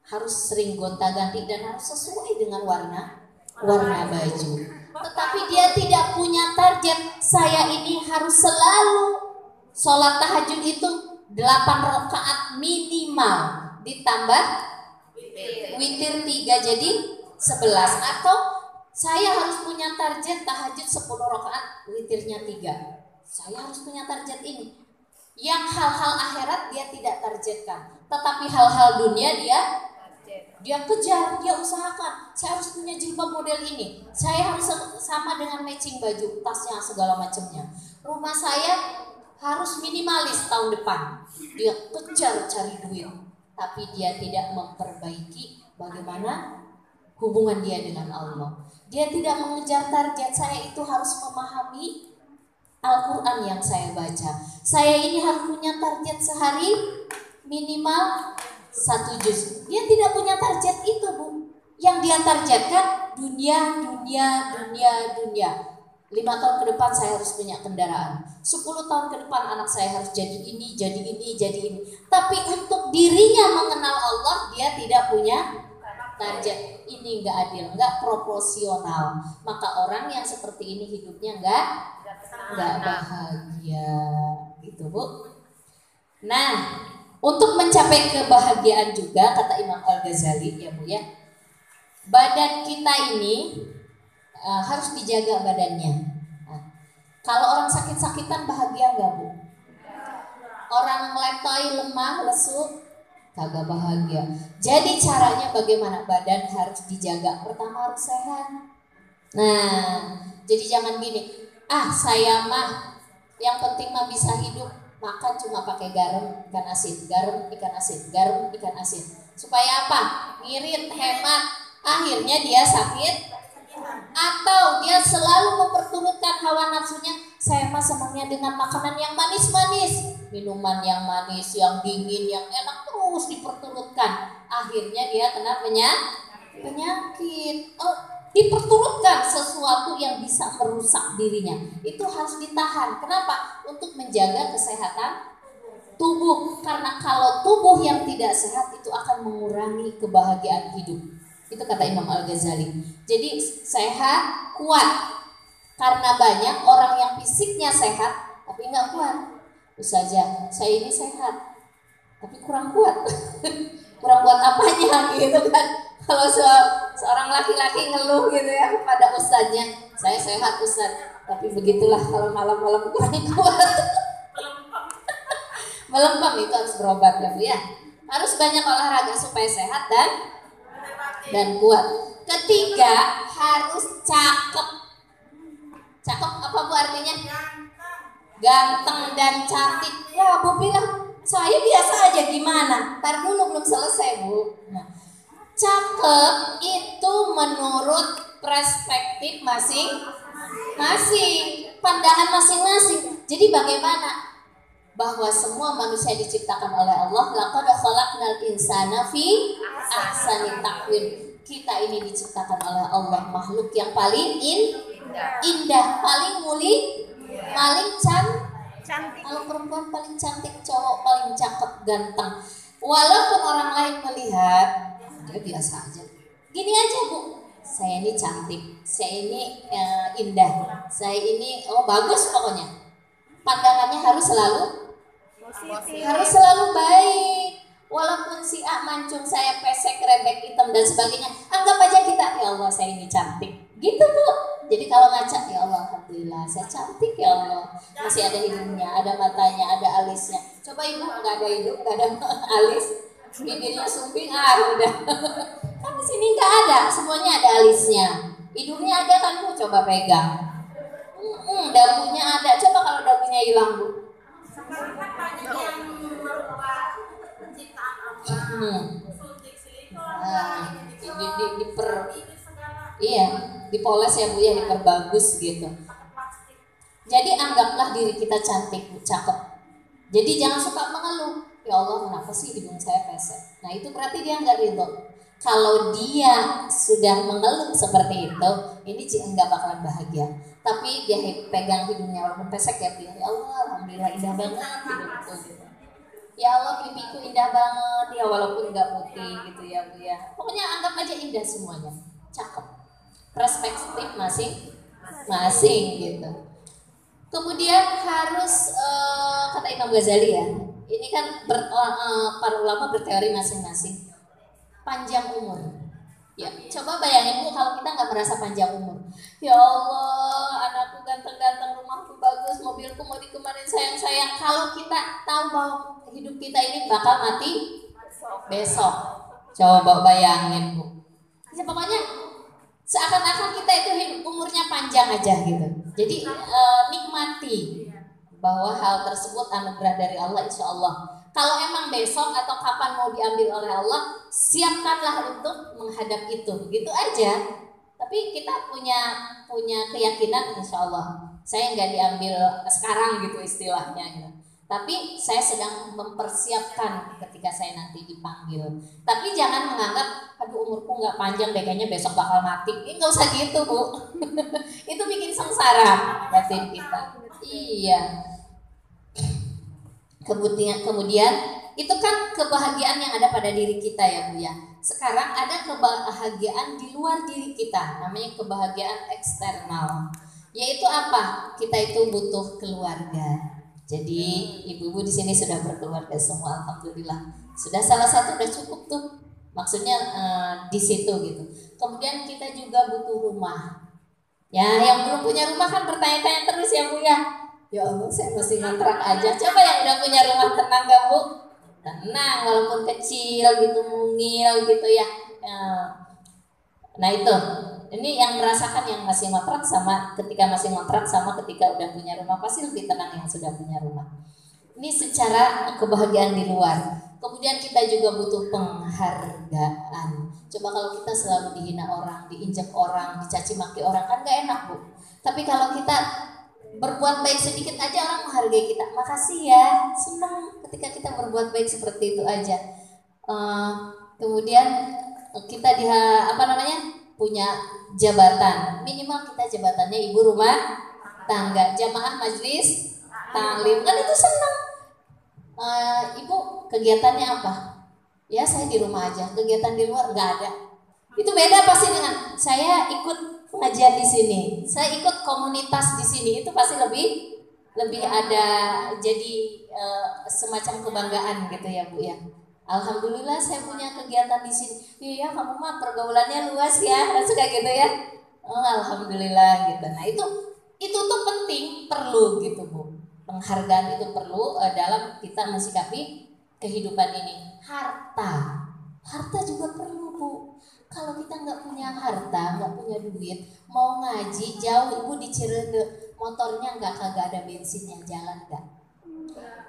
harus sering gonta-ganti dan harus sesuai dengan warna baju. tetapi dia tidak punya target. Saya ini harus selalu sholat tahajud itu 8 rakaat minimal, ditambah witir 3 jadi 11. Atau saya harus punya target tahajud 10 rakaat, witirnya 3. Saya harus punya target ini. Yang hal-hal akhirat dia tidak targetkan, tetapi hal-hal dunia dia kejar, dia usahakan. Saya harus punya jilbab model ini, saya harus sama dengan matching baju, tasnya, segala macamnya. Rumah saya harus minimalis tahun depan. Dia kejar cari duit, tapi dia tidak memperbaiki bagaimana hubungan dia dengan Allah. Dia tidak mengejar target. Saya itu harus memahami Al-Quran yang saya baca. Saya ini harus punya target sehari minimal 1 juz. Dia tidak punya target itu, Bu. Yang dia targetkan dunia. 5 tahun ke depan saya harus punya kendaraan. 10 tahun ke depan anak saya harus jadi ini. Tapi untuk dirinya mengenal Allah, dia tidak punya target. Ini enggak adil, enggak proporsional. Maka orang yang seperti ini hidupnya enggak bahagia, gitu, Bu. Nah, untuk mencapai kebahagiaan juga kata Imam Al-Ghazali, ya Bu ya, badan kita ini harus dijaga badannya. Nah, kalau orang sakit-sakitan bahagia enggak, Bu? Orang meletoy, lemah, lesu, kagak bahagia. Jadi caranya bagaimana? Badan harus dijaga. Pertama harus sehat. Nah, jadi jangan gini, saya mah yang penting mah bisa hidup, makan cuma pakai garam, ikan asin, garam, ikan asin. Supaya apa? Ngirit, hemat. Akhirnya dia sakit. Atau dia selalu memperturutkan hawa nafsunya. Saya mah senangnya dengan makanan yang manis-manis, minuman yang manis, yang dingin, yang enak, terus diperturutkan. Akhirnya dia kena penyakit. Diperturutkan sesuatu yang bisa merusak dirinya. Itu harus ditahan. Kenapa? Untuk menjaga kesehatan tubuh. Karena kalau tubuh yang tidak sehat itu akan mengurangi kebahagiaan hidup. Itu kata Imam Al-Ghazali. Jadi sehat, kuat. Karena banyak orang yang fisiknya sehat tapi nggak kuat. Ustazah, saya ini sehat tapi kurang kuat. Kurang kuat apanya gitu kan? Kalau seorang laki-laki ngeluh gitu ya kepada ustaznya, saya sehat ustaz, tapi begitulah kalau malam-malam kurang kuat. Melempem itu harus berobat ya Bu ya. Harus banyak olahraga supaya sehat dan kuat. Ketiga, harus cakep. Cakep apa Bu artinya? Ganteng dan cantik. Ya Bu bilang, saya biasa aja gimana? Ntar dulu belum selesai Bu. Nah, cakep itu menurut perspektif masing-masing, pandangan masing-masing. Jadi bagaimana? Bahwa semua manusia diciptakan oleh Allah. Laqad khalaqnal insana fi ahsani taqwim. Kita ini diciptakan oleh Allah makhluk yang paling indah, paling mulia, paling cantik. Kalau perempuan paling cantik, cowok paling cakep, ganteng. Walaupun orang lain melihat dia biasa aja. Gini aja Bu, saya ini cantik, saya ini indah, saya ini bagus pokoknya. Pandangannya harus selalu baik. Walaupun si A mancung, saya pesek, rebek, hitam dan sebagainya, anggap aja kita, ya Allah saya ini cantik. Gitu Bu. Jadi kalau ngaca, ya Allah alhamdulillah saya cantik ya Allah. Masih ada hidungnya, ada matanya, ada alisnya. Coba Ibu nggak ada hidung, nggak ada alis, bibirnya sumbing, udah. Kan di sini nggak ada, semuanya ada alisnya. Hidungnya ada kan Bu, coba pegang. Dagunya ada, coba kalau dagunya hilang Bu. Dipoles ya Bu ya, diperbagus gitu. Jadi anggaplah diri kita cantik, cakep. Jadi jangan suka mengeluh. Ya Allah kenapa sih hidung saya pesek? Nah itu berarti dia nggak ridho. Kalau dia sudah mengeluh seperti itu, ini nggak bakalan bahagia. Tapi dia pegang hidungnya walaupun pesek ya, ya Allah alhamdulillah indah banget hidungku gitu. Ya Allah pipiku indah banget ya walaupun nggak putih gitu ya Bu ya. Pokoknya anggap aja indah semuanya, cakep. Perspektif masing gitu. Kemudian harus kata Imam Ghazali ya, ini kan para ulama berteori masing-masing, panjang umur. Ya, coba bayangin Bu kalau kita nggak merasa panjang umur. Ya Allah, anakku ganteng-ganteng, rumahku bagus, mobilku mau dikemarin sayang-sayang. Kalau kita tahu bahwa hidup kita ini bakal mati besok, coba bayangin Bu. Ya, pokoknya seakan-akan kita itu hidup umurnya panjang aja gitu. Jadi nikmati bahwa hal tersebut anugerah dari Allah, insya Allah. Kalau emang besok atau kapan mau diambil oleh Allah, siapkanlah untuk menghadap itu, gitu aja. Tapi kita punya keyakinan, insya Allah saya nggak diambil sekarang gitu istilahnya gitu. Tapi saya sedang mempersiapkan ketika saya nanti dipanggil. Tapi jangan menganggap, aduh umurku nggak panjang deh, kayaknya besok bakal mati. Ini nggak usah gitu Bu. Itu bikin sengsara batin kita. Iya. Kemudian itu kan kebahagiaan yang ada pada diri kita ya Bu ya. Sekarang ada kebahagiaan di luar diri kita, namanya kebahagiaan eksternal. Yaitu apa? Kita itu butuh keluarga. Jadi ibu-ibu di sini sudah berkeluarga semua, alhamdulillah. Sudah salah satu udah cukup tuh. Maksudnya di situ gitu. Kemudian kita juga butuh rumah. Ya, yang belum punya rumah kan bertanya-tanya terus ya Bu ya. Ya Allah, saya masih ngontrak aja. Coba yang udah punya rumah tenang gak Bu? Tenang, walaupun kecil gitu, mungil gitu ya. Nah itu, ini yang merasakan yang masih ngontrak sama ketika masih ngontrak sama ketika udah punya rumah, pasti lebih tenang yang sudah punya rumah. Ini secara kebahagiaan di luar. Kemudian kita juga butuh penghargaan. Coba kalau kita selalu dihina orang, diinjak orang, dicaci maki orang, kan gak enak Bu. Tapi kalau kita berbuat baik sedikit aja orang menghargai kita. Makasih ya, senang ketika kita berbuat baik seperti itu aja. Kemudian kita punya jabatan. Minimal kita jabatannya ibu rumah tangga, jamaah majlis taklim, kan itu senang. Ibu kegiatannya apa? Ya saya di rumah aja, kegiatan di luar nggak ada. Itu beda pasti dengan saya ikut pengajian di sini, saya ikut komunitas di sini, itu pasti lebih ada jadi semacam kebanggaan gitu ya Bu ya. Alhamdulillah saya punya kegiatan di sini. Iya kamu mah pergaulannya luas ya, suka gitu ya. Oh, alhamdulillah gitu. Nah itu tuh penting, perlu gitu Bu. Penghargaan itu perlu dalam kita mensikapi kehidupan ini. Harta juga perlu Bu. Kalau kita nggak punya harta, nggak punya duit, mau ngaji jauh Ibu di Cirende, motornya kagak ada bensinnya, jalan nggak?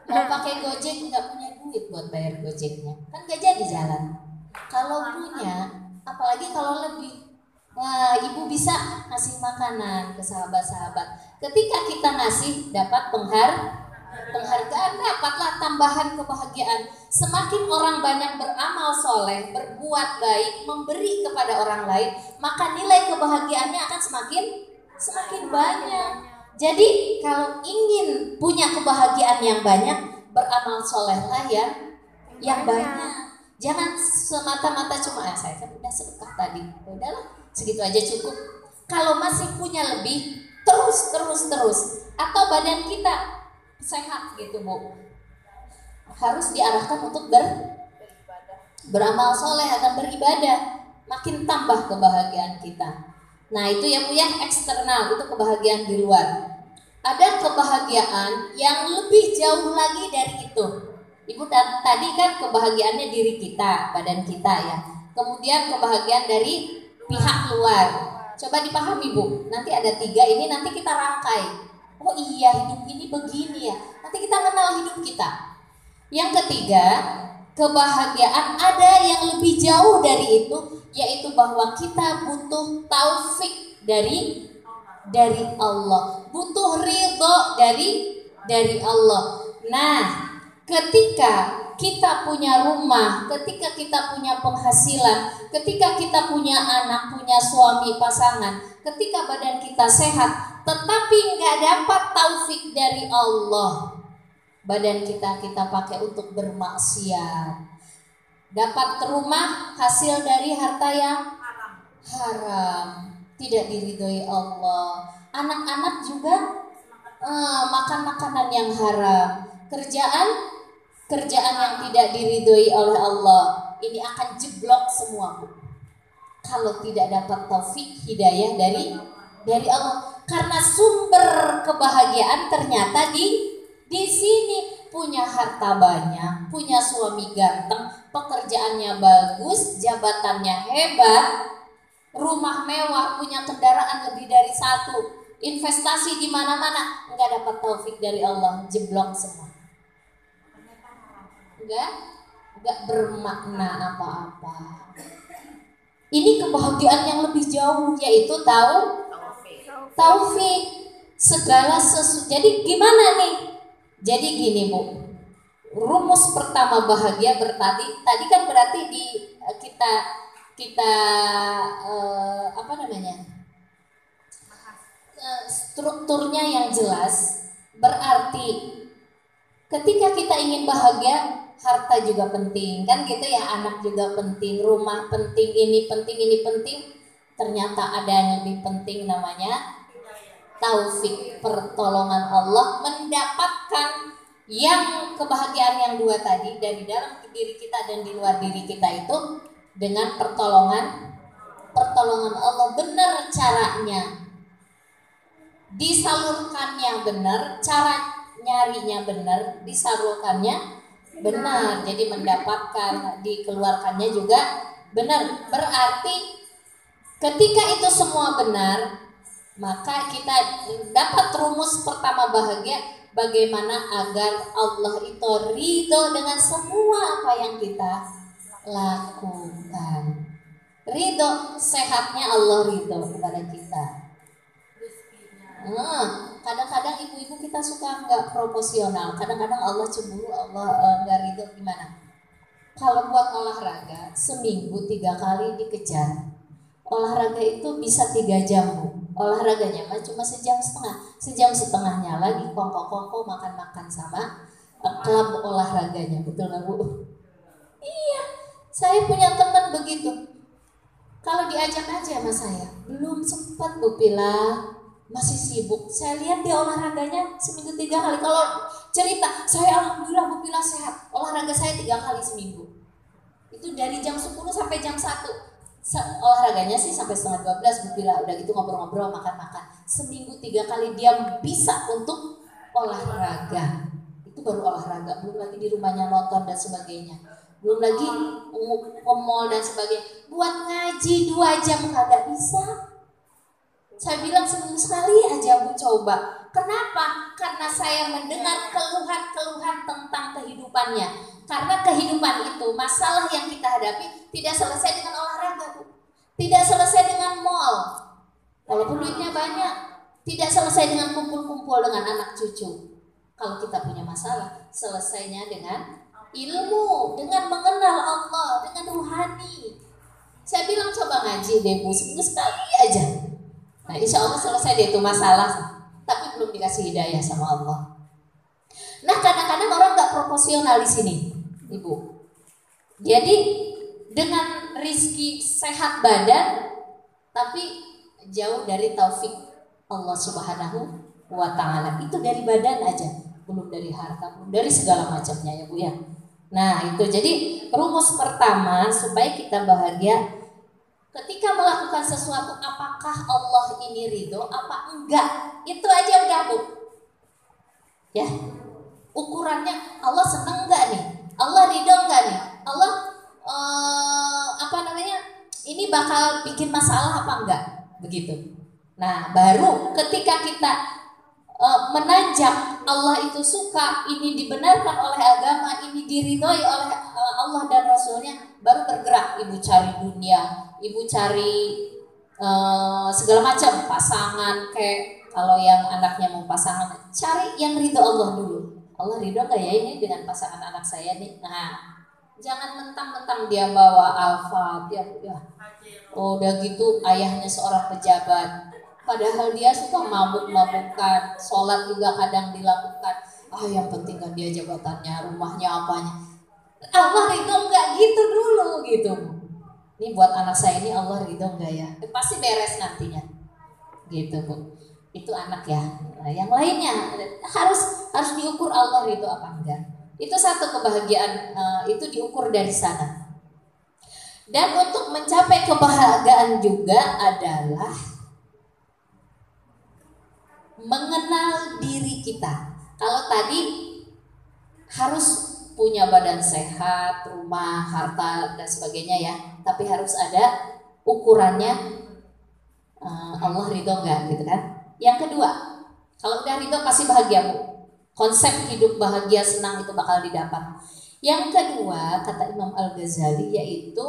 Mau pakai Gojek nggak punya duit buat bayar Gojeknya, kan nggak jadi jalan. Kalau punya, apalagi kalau lebih, wah Ibu bisa ngasih makanan ke sahabat-sahabat. Ketika kita ngasih dapat penghargaan, dapatlah tambahan kebahagiaan. Semakin orang banyak beramal soleh, berbuat baik, memberi kepada orang lain, maka nilai kebahagiaannya akan semakin banyak. Jadi kalau ingin punya kebahagiaan yang banyak, beramal solehlah yang banyak. Jangan semata-mata cuma saya kan udah sedekah tadi, udahlah segitu aja cukup. Kalau masih punya lebih, terus. Atau badan kita sehat gitu Bu, harus diarahkan untuk beramal soleh atau beribadah, makin tambah kebahagiaan kita. Nah itu ya Bu ya, eksternal, itu kebahagiaan di luar. Ada kebahagiaan yang lebih jauh lagi dari itu. Ibu tadi kan kebahagiaannya diri kita, badan kita ya. Kemudian kebahagiaan dari pihak luar. Coba dipahami Bu, nanti ada 3 ini, nanti kita rangkai. Oh iya, hidup ini begini ya. Nanti kita kenal hidup kita. Yang ketiga, kebahagiaan ada yang lebih jauh dari itu, yaitu bahwa kita butuh taufik dari Allah, butuh ridho dari Allah. Nah, ketika kita punya rumah, ketika kita punya penghasilan, ketika kita punya anak, punya suami, pasangan, ketika badan kita sehat, tetapi nggak dapat taufik dari Allah, badan kita pakai untuk bermaksiat, dapat rumah hasil dari harta yang haram, tidak diridhoi Allah, Anak-anak juga makan makanan yang haram. Kerjaan yang tidak diridhoi oleh Allah, ini akan jeblok semua, Bu. Kalau tidak dapat taufik hidayah dari Allah. Karena sumber kebahagiaan ternyata di sini. Punya harta banyak, punya suami ganteng, pekerjaannya bagus, jabatannya hebat, rumah mewah, punya kendaraan lebih dari satu, investasi di mana-mana, nggak dapat taufik dari Allah, jeblok semua. Nggak bermakna apa-apa. Ini kebahagiaan yang lebih jauh, yaitu taufik. Segala Jadi gimana nih? Jadi gini, Bu. Rumus pertama bahagia tadi kan berarti kita apa namanya? Strukturnya yang jelas. Berarti ketika kita ingin bahagia, harta juga penting, kan gitu ya, anak juga penting, rumah penting, ini penting. Ternyata ada yang lebih penting, namanya taufik, pertolongan Allah, mendapatkan yang kebahagiaan yang dua tadi dari dalam diri kita dan di luar diri kita itu dengan pertolongan Allah. Benar caranya, disalurkannya benar, cara nyarinya benar, disalurkannya benar, jadi mendapatkan, dikeluarkannya juga benar. Berarti ketika itu semua benar, maka kita dapat rumus pertama bahagia, bagaimana agar Allah itu ridho dengan semua apa yang kita lakukan. Ridho, sehatnya Allah ridho kepada kita. Kadang-kadang ibu-ibu kita suka nggak proporsional. Kadang-kadang Allah cemburu, Allah nggak ridho, gimana? Kalau buat olahraga seminggu 3 kali dikejar. Olahraga itu bisa 3 jam, Bu. Olahraganya mah cuma sejam setengahnya lagi kongko makan sama klub olahraganya, betul nggak, Bu? Iya, saya punya teman begitu. Kalau diajak aja sama saya, belum sempat, Bu Pila, masih sibuk. Saya lihat dia olahraganya seminggu 3 kali. Kalau cerita, saya alhamdulillah Bu Pila sehat. Olahraga saya 3 kali seminggu. Itu dari jam 10 sampai jam 1. Olahraganya sih sampai setengah 12, Bu Pila. Udah gitu ngobrol-ngobrol, makan-makan. Seminggu 3 kali dia bisa untuk olahraga. Itu baru olahraga, belum lagi di rumahnya nonton dan sebagainya. Belum lagi ke mall dan sebagainya. Buat ngaji 2 jam kagak bisa. Saya bilang seminggu sekali aja, Bu, coba. Kenapa? Karena saya mendengar keluhan-keluhan tentang kehidupannya. Karena kehidupan itu, masalah yang kita hadapi tidak selesai dengan olahraga, Bu. Tidak selesai dengan mall, walaupun duitnya banyak. Tidak selesai dengan kumpul-kumpul dengan anak cucu. Kalau kita punya masalah, selesainya dengan ilmu, dengan mengenal Allah, dengan ruhani. Saya bilang coba ngaji deh, Bu, seminggu sekali aja. Nah, insya Allah selesai deh itu masalah. Tapi belum dikasih hidayah sama Allah. Nah, kadang-kadang orang nggak proporsional di sini, Ibu. Jadi dengan rizki sehat badan, tapi jauh dari taufik Allah Subhanahu wa Ta'ala. Itu dari badan aja, belum dari harta, belum dari segala macamnya, ya Bu ya. Nah, itu jadi rumus pertama supaya kita bahagia. Ketika melakukan sesuatu, apakah Allah ini ridho apa enggak? Itu aja udah, Bu. Ya, ukurannya Allah seneng enggak nih? Allah ridho enggak nih? Allah ini bakal bikin masalah apa enggak? Begitu. Nah, baru ketika kita menanjak Allah itu suka, ini dibenarkan oleh agama, ini diridhoi oleh Allah dan Rasulnya, baru bergerak. Ibu cari dunia, ibu cari segala macam pasangan, kayak kalau yang anaknya mau pasangan, cari yang ridho Allah dulu. Allah ridho nggak ya ini dengan pasangan anak saya nih? Nah, jangan mentang-mentang dia bawa Alfa, dia udah gitu ayahnya seorang pejabat, padahal dia suka mabuk-mabukan, sholat juga kadang dilakukan. Yang penting kan dia jabatannya, rumahnya, apanya. Allah ridho nggak gitu dulu gitu. Ini buat anak saya ini Allah ridho nggak ya? Pasti beres nantinya, gitu, Bu. itu anak ya. Nah, yang lainnya harus diukur Allah ridho apa enggak. Itu satu kebahagiaan, itu diukur dari sana. Dan untuk mencapai kebahagiaan juga adalah mengenal diri kita. Kalau tadi harus punya badan sehat, rumah, harta dan sebagainya ya, tapi harus ada ukurannya, Allah ridho enggak gitu kan. Yang kedua, kalau udah ridho pasti bahagia Bu. Konsep hidup bahagia senang itu bakal didapat. Yang kedua kata Imam Al-Ghazali yaitu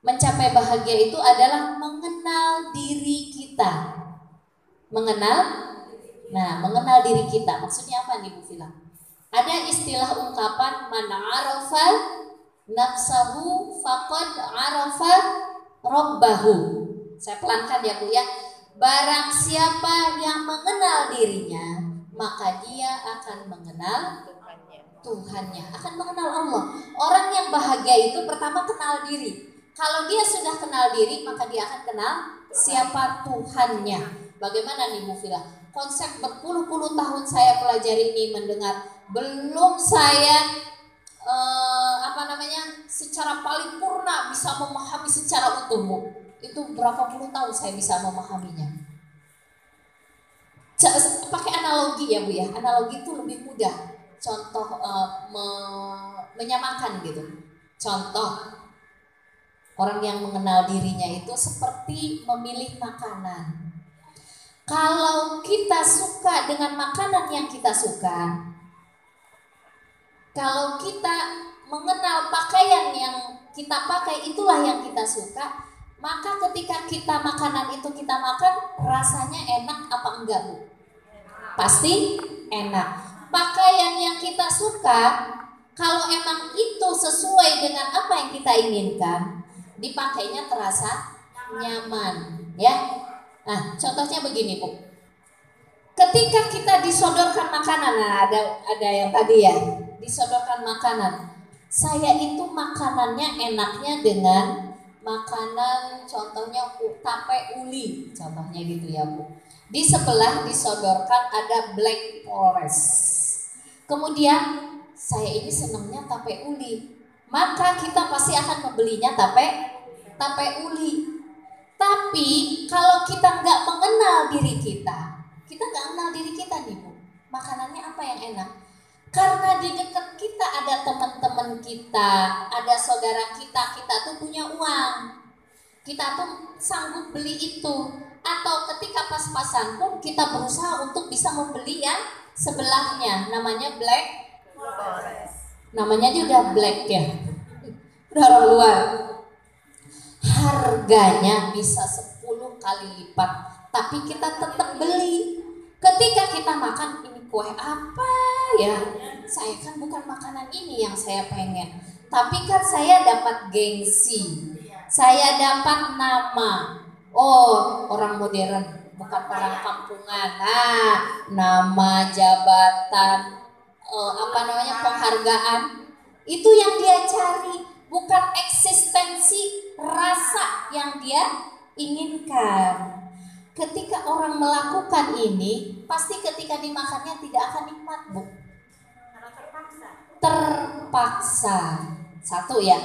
mencapai bahagia itu adalah mengenal diri kita. Mengenal diri kita. Maksudnya apa nih Bu Fila? Ada istilah ungkapan man arafa nafsahu faqad arafa rabbahu. Saya pelankan ya Bu ya. Barang siapa yang mengenal dirinya, maka dia akan mengenal Tuhannya, akan mengenal Allah. Orang yang bahagia itu pertama kenal diri. Kalau dia sudah kenal diri, maka dia akan kenal siapa Tuhannya. Bagaimana nih Bu Fira? Konsep berpuluh-puluh tahun saya pelajari ini, mendengar, belum saya secara paling purna bisa memahami secara utuh Bu. Itu berapa puluh tahun saya bisa memahaminya. Pakai analogi ya Bu ya. Analogi itu lebih mudah. Contoh menyamakan gitu. Contoh orang yang mengenal dirinya itu seperti memilih makanan. Kalau kita suka dengan makanan yang kita suka, kalau kita mengenal pakaian yang kita pakai itulah yang kita suka, maka ketika kita makanan itu kita makan, rasanya enak apa enggak Bu? Pasti enak. Pakaian yang kita suka, kalau emang itu sesuai dengan apa yang kita inginkan, dipakainya terasa nyaman, ya. Nah, contohnya begini Bu. Ketika kita disodorkan makanan, nah ada yang tadi ya, disodorkan makanan. Saya itu makanannya enaknya dengan makanan contohnya tape uli, contohnya gitu ya Bu. Di sebelah disodorkan ada black forest. Kemudian saya ini senangnya tape uli, maka kita pasti akan membelinya tape uli. Tapi kalau kita nggak mengenal diri kita nggak kenal diri kita nih Bu, makanannya apa yang enak? Karena di dekat kita ada teman-teman kita, ada saudara kita tuh punya uang, kita tuh sanggup beli itu. Atau ketika pas-pasan pun kita berusaha untuk bisa membeli yang sebelahnya, namanya black forest. Namanya aja udah black ya, udah orang luar. Harganya bisa 10 kali lipat, tapi kita tetap beli. Ketika kita makan, ini kue apa ya? Saya kan bukan makanan ini yang saya pengen, tapi kan saya dapat gengsi, saya dapat nama. Oh, orang modern, bukan orang kampungan. Nah, nama, jabatan, penghargaan, itu yang dia cari, bukan eksistensi rasa yang dia inginkan. Ketika orang melakukan ini, pasti ketika dimakannya tidak akan nikmat Bu. Terpaksa. Satu ya.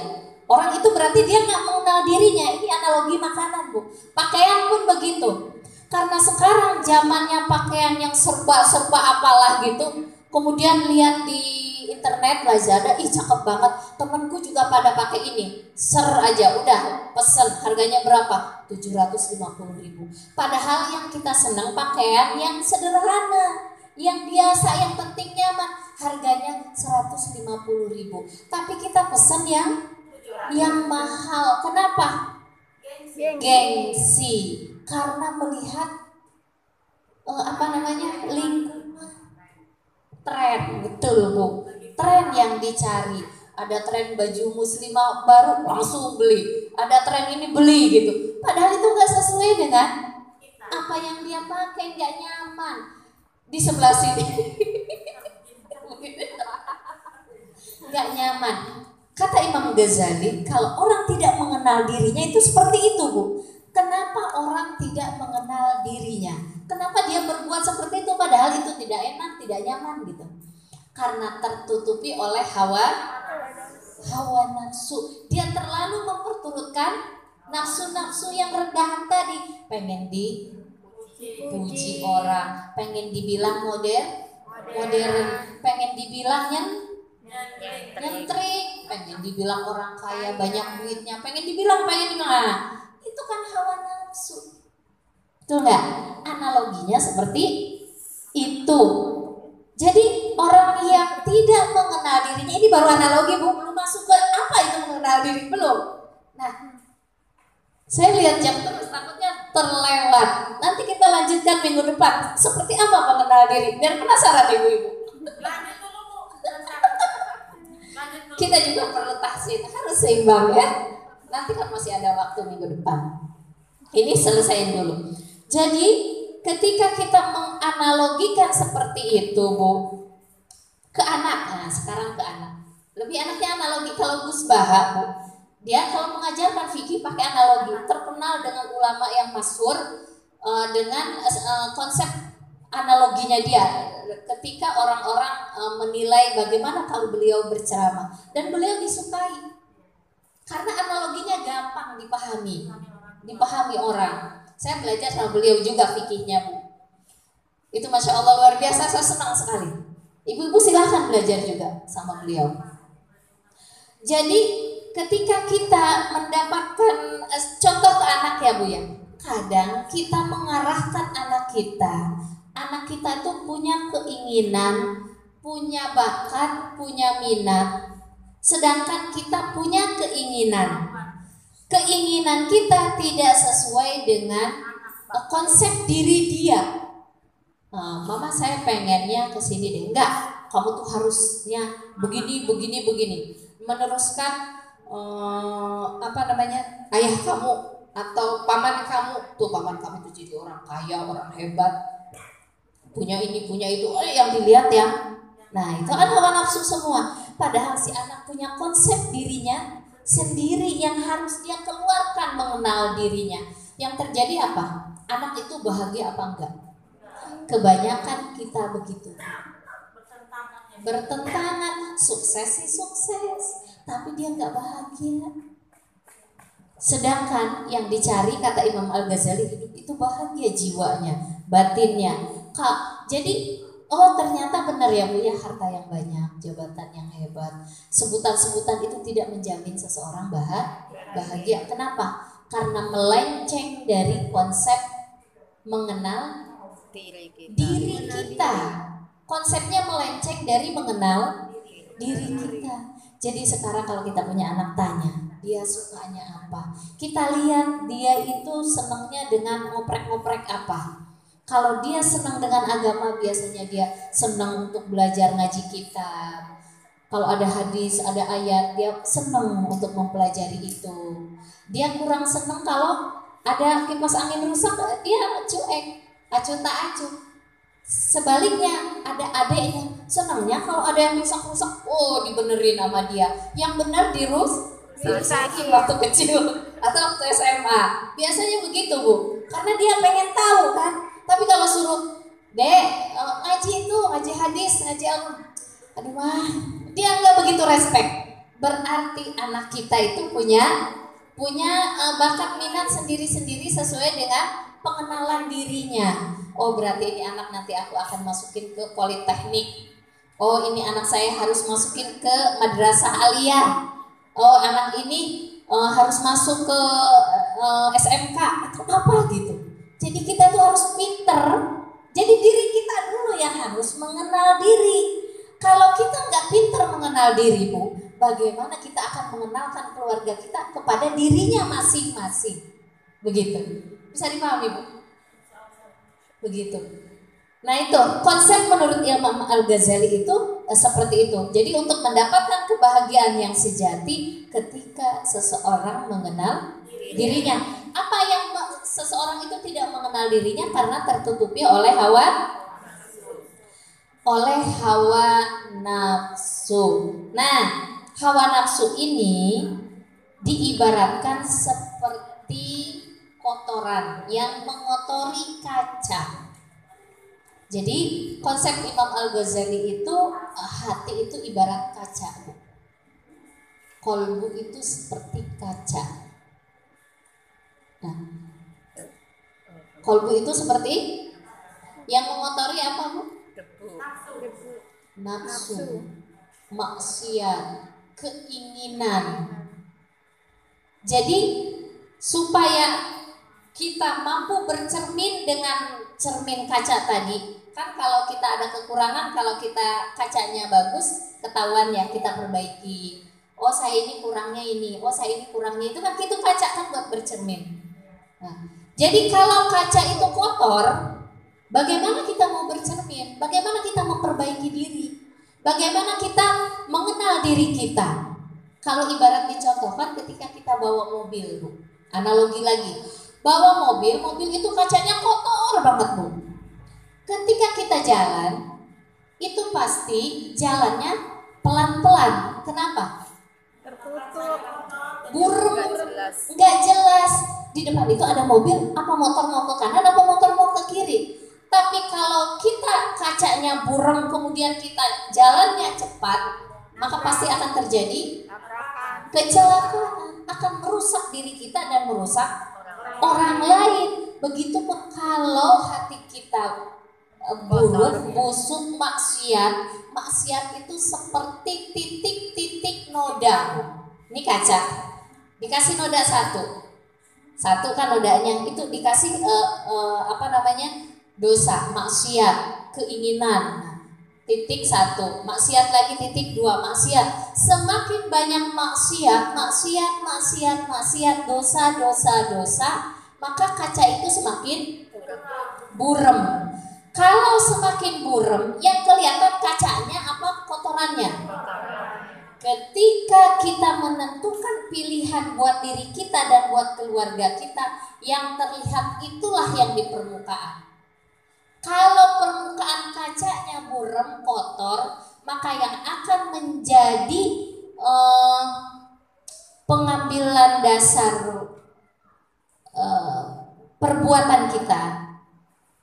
Orang itu berarti dia nggak mengenal dirinya. Ini analogi makanan Bu. Pakaian pun begitu. Karena sekarang zamannya pakaian yang serba-serba apalah gitu. Kemudian lihat di internet Lazada, ih cakep banget. Temenku juga pada pakai ini. Ser aja udah pesen. Harganya berapa? 750.000. Padahal yang kita senang pakaian yang sederhana, yang biasa, yang penting nyaman. Harganya 150.000. Tapi kita pesen yang mahal. Kenapa? Gengsi. Karena melihat lingkungan, tren, betul Bu. Tren yang dicari. Ada tren baju muslimah baru langsung beli. Ada tren ini beli gitu. Padahal itu nggak sesuai dengan apa yang dia pakai, nggak nyaman. Di sebelah sini nggak nyaman. Kata Imam Ghazali, kalau orang tidak mengenal dirinya itu seperti itu Bu. Kenapa orang tidak mengenal dirinya? Kenapa dia berbuat seperti itu padahal itu tidak enak, tidak nyaman gitu? Karena tertutupi oleh hawa nafsu. Dia terlalu memperturutkan nafsu-nafsu yang rendahan tadi. Pengen dipuji orang, pengen dibilang modern, pengen dibilang nyentrik, pengen dibilang orang kaya banyak duitnya, pengen dibilang itu kan hawa nafsu. Betul nggak? Analoginya seperti itu. Jadi orang yang tidak mengenal dirinya, ini baru analogi Bu, belum masuk ke apa itu mengenal diri, belum. Nah, saya lihat jam terus takutnya terlewat. Nanti kita lanjutkan minggu depan. Seperti apa mengenal diri? Biar penasaran ibu-ibu. Kita juga perlu tahsin, harus seimbang ya. Nanti kan masih ada waktu minggu depan. Ini selesaiin dulu. Jadi ketika kita menganalogikan seperti itu Bu, ke anak, nah sekarang ke anak. Lebih enaknya analogi kalau Gus Baha Bu. Dia kalau mengajarkan fikih pakai analogi, terkenal dengan ulama yang masyhur dengan konsep analoginya dia. Ketika orang-orang menilai bagaimana kalau beliau berceramah, dan beliau disukai karena analoginya gampang dipahami orang. Saya belajar sama beliau juga fikihnya Bu. Itu Masya Allah luar biasa, saya senang sekali. Ibu-ibu silahkan belajar juga sama beliau. Jadi ketika kita mendapatkan contoh ke anak ya Bu ya, kadang kita mengarahkan anak kita itu punya keinginan, punya bakat, punya minat, sedangkan kita punya keinginan kita tidak sesuai dengan konsep diri dia. Mama saya pengennya kesini deh, enggak, kamu tuh harusnya begini, meneruskan ayah kamu atau paman kamu tuh jadi orang kaya, orang hebat, punya ini punya itu, yang dilihat ya. Nah itu kan hawa nafsu semua. Padahal si anak punya konsep dirinya sendiri yang harus dia keluarkan mengenal dirinya. Yang terjadi apa? Anak itu bahagia apa enggak? Kebanyakan kita begitu. Bertentangan, sukses sih sukses, tapi dia nggak bahagia. Sedangkan yang dicari kata Imam Al-Ghazali, hidup itu bahagia jiwanya, batinnya. Jadi ternyata benar ya Bu ya, harta yang banyak, jabatan yang hebat, sebutan-sebutan itu tidak menjamin seseorang bahagia. Kenapa? Karena melenceng dari konsep mengenal diri kita. Konsepnya melenceng dari mengenal diri kita. Jadi sekarang kalau kita punya anak, tanya dia sukanya apa. Kita lihat dia itu senangnya dengan ngoprek-ngoprek apa. Kalau dia senang dengan agama, biasanya dia senang untuk belajar ngaji kitab. Kalau ada hadis, ada ayat, dia senang untuk mempelajari itu. Dia kurang senang kalau ada kipas angin rusak, dia cuek, acuh tak acuh. Sebaliknya ada adeknya, senangnya kalau ada yang rusak-rusak, dibenerin sama dia. Yang benar dirusakin waktu kecil atau waktu SMA. Biasanya begitu Bu, karena dia pengen tahu kan. Tapi kalau suruh Dek ngaji itu, ngaji hadis, ngaji aduh mah, dia nggak begitu respect. Berarti anak kita itu punya bakat minat sendiri-sendiri sesuai dengan pengenalan dirinya. Oh berarti ini anak nanti aku akan masukin ke politeknik. Oh ini anak saya harus masukin ke madrasah aliyah. Oh anak ini harus masuk ke SMK atau apa gitu. Jadi kita tuh harus pinter. Jadi diri kita dulu yang harus mengenal diri. Kalau kita nggak pinter mengenal diri Bu, bagaimana kita akan mengenalkan keluarga kita kepada dirinya masing-masing? Begitu. Bisa dipahami Bu? Begitu. Nah itu konsep menurut Imam Al-Ghazali itu seperti itu. Jadi untuk mendapatkan kebahagiaan yang sejati ketika seseorang mengenal dirinya. Apa yang seseorang itu tidak mengenal dirinya? Karena tertutupi oleh hawa nafsu. Nah, hawa nafsu ini diibaratkan seperti kotoran yang mengotori kaca. Jadi konsep Imam Al-Ghazali itu hati itu ibarat kaca, Bu. Kolbu itu seperti kaca. Nah, kolbu itu seperti yang mengotori apa, Bu? Nafsu, maksiat, keinginan. Jadi supaya kita mampu bercermin dengan cermin kaca tadi, kan kalau kita ada kekurangan, kalau kita kacanya bagus, ketahuan ya, kita perbaiki. Oh saya ini kurangnya ini, oh saya ini kurangnya itu, kan itu kaca kan buat bercermin. Nah, jadi kalau kaca itu kotor, bagaimana kita mau bercermin? Bagaimana kita memperbaiki diri? Bagaimana kita mengenal diri kita? Kalau ibarat dicontohkan ketika kita bawa mobil, Bu. Analogi lagi. Bawa mobil itu kacanya kotor banget, Bu. Ketika kita jalan, itu pasti jalannya pelan-pelan. Kenapa? Tertutup. Burem, nggak jelas. Di depan itu ada mobil, apa motor mau ke kanan, apa motor mau ke kiri. Tapi kalau kita kacanya burem, kemudian kita jalannya cepat, maka pasti akan terjadi kecelakaan, akan merusak diri kita dan merusak orang lain. Begitupun kalau hati kita buruk, busuk, maksiat itu seperti titik-titik noda. Ini kaca, dikasih noda satu kan nodanya itu dikasih dosa, maksiat, keinginan. Titik 1, maksiat lagi titik 2, maksiat. Semakin banyak maksiat, dosa, maka kaca itu semakin burem. Kalau semakin burem, yang kelihatan kacanya apa? Kotorannya. Ketika kita menentukan pilihan buat diri kita dan buat keluarga kita, yang terlihat itulah yang di permukaan. Kalau permukaan kacanya burem, kotor, maka yang akan menjadi pengambilan dasar perbuatan kita,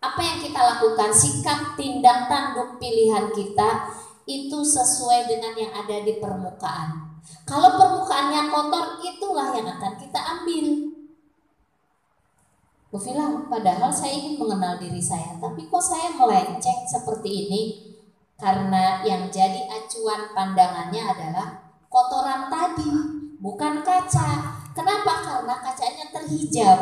apa yang kita lakukan, sikap, tindak tanduk, pilihan kita itu sesuai dengan yang ada di permukaan. Kalau permukaannya kotor, itulah yang akan kita ambil. Bu Vila, padahal saya ingin mengenal diri saya, tapi kok saya melenceng seperti ini? Karena yang jadi acuan pandangannya adalah kotoran tadi, bukan kaca. Kenapa? Karena kacanya terhijab,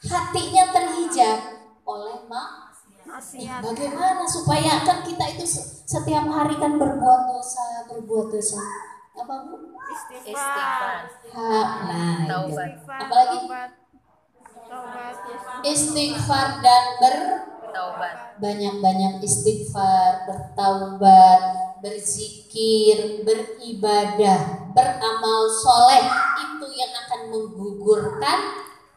hatinya terhijab oleh maksiat. Bagaimana supaya kan kita itu setiap hari kan berbuat dosa. Apa, Bu? Istighfar. Nah, itu. Taubat. Apalagi? Istighfar dan Taubat. banyak-banyak istighfar, bertaubat, berzikir, beribadah, beramal soleh, itu yang akan menggugurkan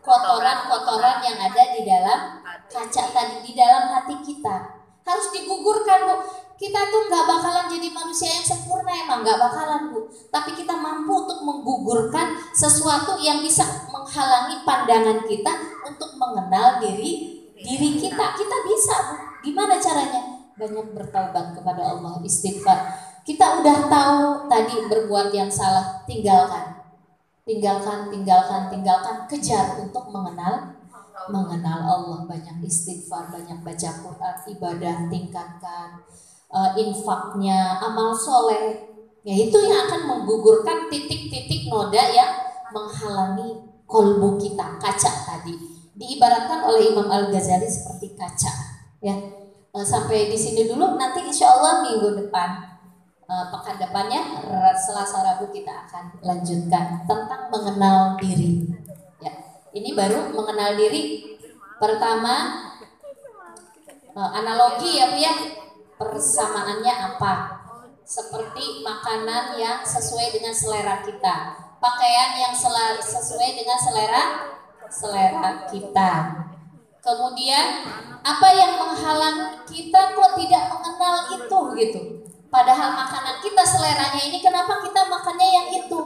kotoran-kotoran yang ada di dalam kaca tadi, di dalam hati kita. Harus digugurkan, Bu. Kita tuh nggak bakalan jadi manusia yang sempurna, emang nggak bakalan, Bu. Tapi kita mampu untuk menggugurkan sesuatu yang bisa menghalangi pandangan kita untuk mengenal diri kita. Kita bisa, Bu. Gimana caranya? Banyak bertaubat kepada Allah, istighfar. Kita udah tahu tadi berbuat yang salah, tinggalkan, kejar untuk mengenal Allah. Banyak istighfar, banyak baca Quran, ibadah tingkatkan, infaknya, amal soleh, ya itu yang akan menggugurkan titik-titik noda yang menghalangi kolbu kita, kaca tadi. Diibaratkan oleh Imam Al-Ghazali seperti kaca. Ya, sampai di sini dulu. Nanti insya Allah minggu depan, pekan depannya Selasa Rabu kita akan lanjutkan tentang mengenal diri. Ya, ini baru mengenal diri. Pertama, analogi ya Bu ya. Persamaannya apa? Seperti makanan yang sesuai dengan selera kita, pakaian yang sesuai dengan selera kita. Kemudian apa yang menghalang kita kok tidak mengenal itu gitu. Padahal makanan kita seleranya ini, kenapa kita makannya yang itu?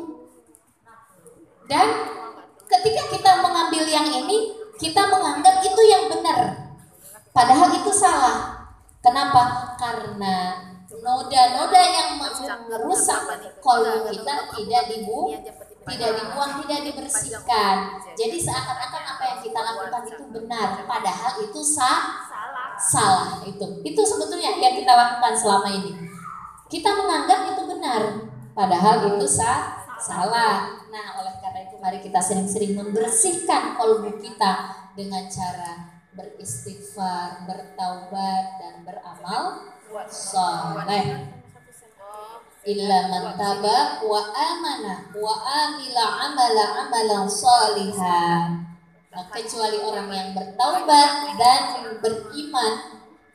Dan ketika kita mengambil yang ini, Kita menganggap itu yang benar, padahal itu salah. Kenapa? Karena noda-noda yang merusak kolbu kita tidak dibuang, tidak dibersihkan. Jadi seakan-akan apa yang kita lakukan itu benar, padahal itu salah. Itu sebetulnya yang kita lakukan selama ini. Kita menganggap itu benar, padahal itu salah. Nah, oleh karena itu mari kita sering-sering membersihkan kolbu kita dengan cara beristighfar, bertaubat, dan beramal soleh. Illa man taba wa amana wa amila amalan sholihan. Kecuali orang yang bertaubat dan beriman,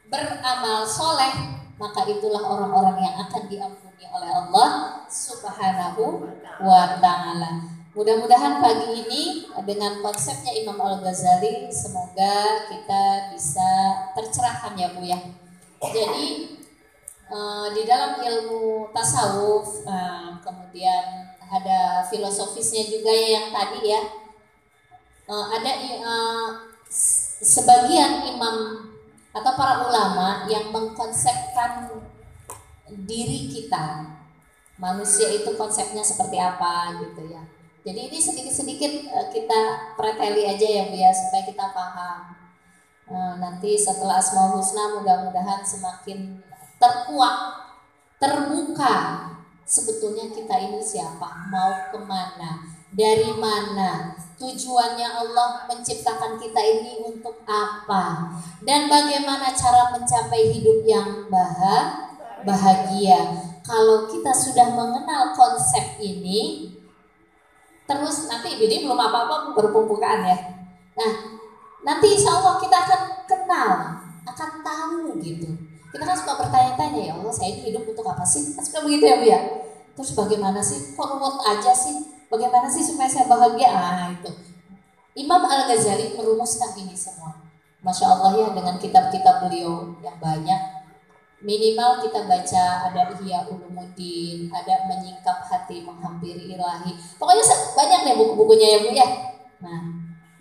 beramal soleh, maka itulah orang-orang yang akan diampuni oleh Allah Subhanahu wa ta'ala. Mudah-mudahan pagi ini dengan konsepnya Imam Al-Ghazali semoga kita bisa tercerahkan ya Bu ya. Jadi di dalam ilmu tasawuf kemudian ada filosofisnya juga ya yang tadi ya. Ada sebagian imam atau para ulama yang mengkonsepkan diri kita, manusia itu konsepnya seperti apa gitu ya. Jadi ini sedikit-sedikit kita preteli aja ya Bu ya supaya kita paham. Nanti setelah Asmaul Husna mudah-mudahan semakin terkuak, terbuka sebetulnya kita ini siapa, mau kemana, dari mana, tujuannya Allah menciptakan kita ini untuk apa, dan bagaimana cara mencapai hidup yang bahagia. Kalau kita sudah mengenal konsep ini, terus nanti ini belum apa-apa berpembukaan ya. Nah, nanti insya Allah kita akan kenal, akan tahu gitu. Kita kan suka bertanya-tanya, ya Allah saya ini hidup untuk apa sih? Kan suka begitu ya Bu ya. Terus bagaimana sih? Kok ruwet aja sih? Bagaimana sih supaya saya bahagia? Itu Imam Al-Ghazali merumuskan ini semua. Masya Allah ya, dengan kitab-kitab beliau yang banyak. Minimal kita baca ada Ihya Ulumuddin, ada Menyingkap Hati Menghampiri Ilahi. Pokoknya banyak deh buku-bukunya ya Bu ya. Nah,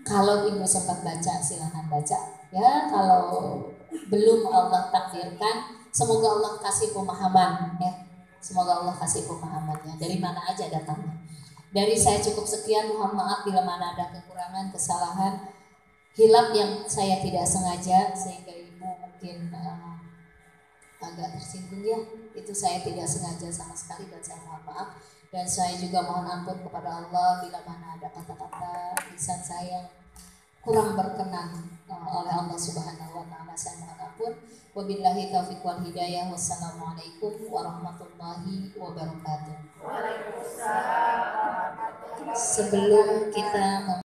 kalau Ibu sempat baca silahkan baca ya. Kalau belum Allah takdirkan, semoga Allah kasih pemahaman ya. Semoga Allah kasih pemahamannya. Dari mana aja datangnya. Dari saya cukup sekian, mohon maaf bila mana ada kekurangan, kesalahan, hilap yang saya tidak sengaja sehingga Ibu mungkin agak tersinggung ya, itu saya tidak sengaja sama sekali dan saya mohon maaf. Dan saya juga mohon ampun kepada Allah bila mana ada kata-kata lisan saya kurang berkenan oleh Allah Subhanahu wa ta'ala, saya mohon ampun. Wabillahi taufiq wal hidayah. Wassalamualaikum warahmatullahi wabarakatuh. Sebelum kita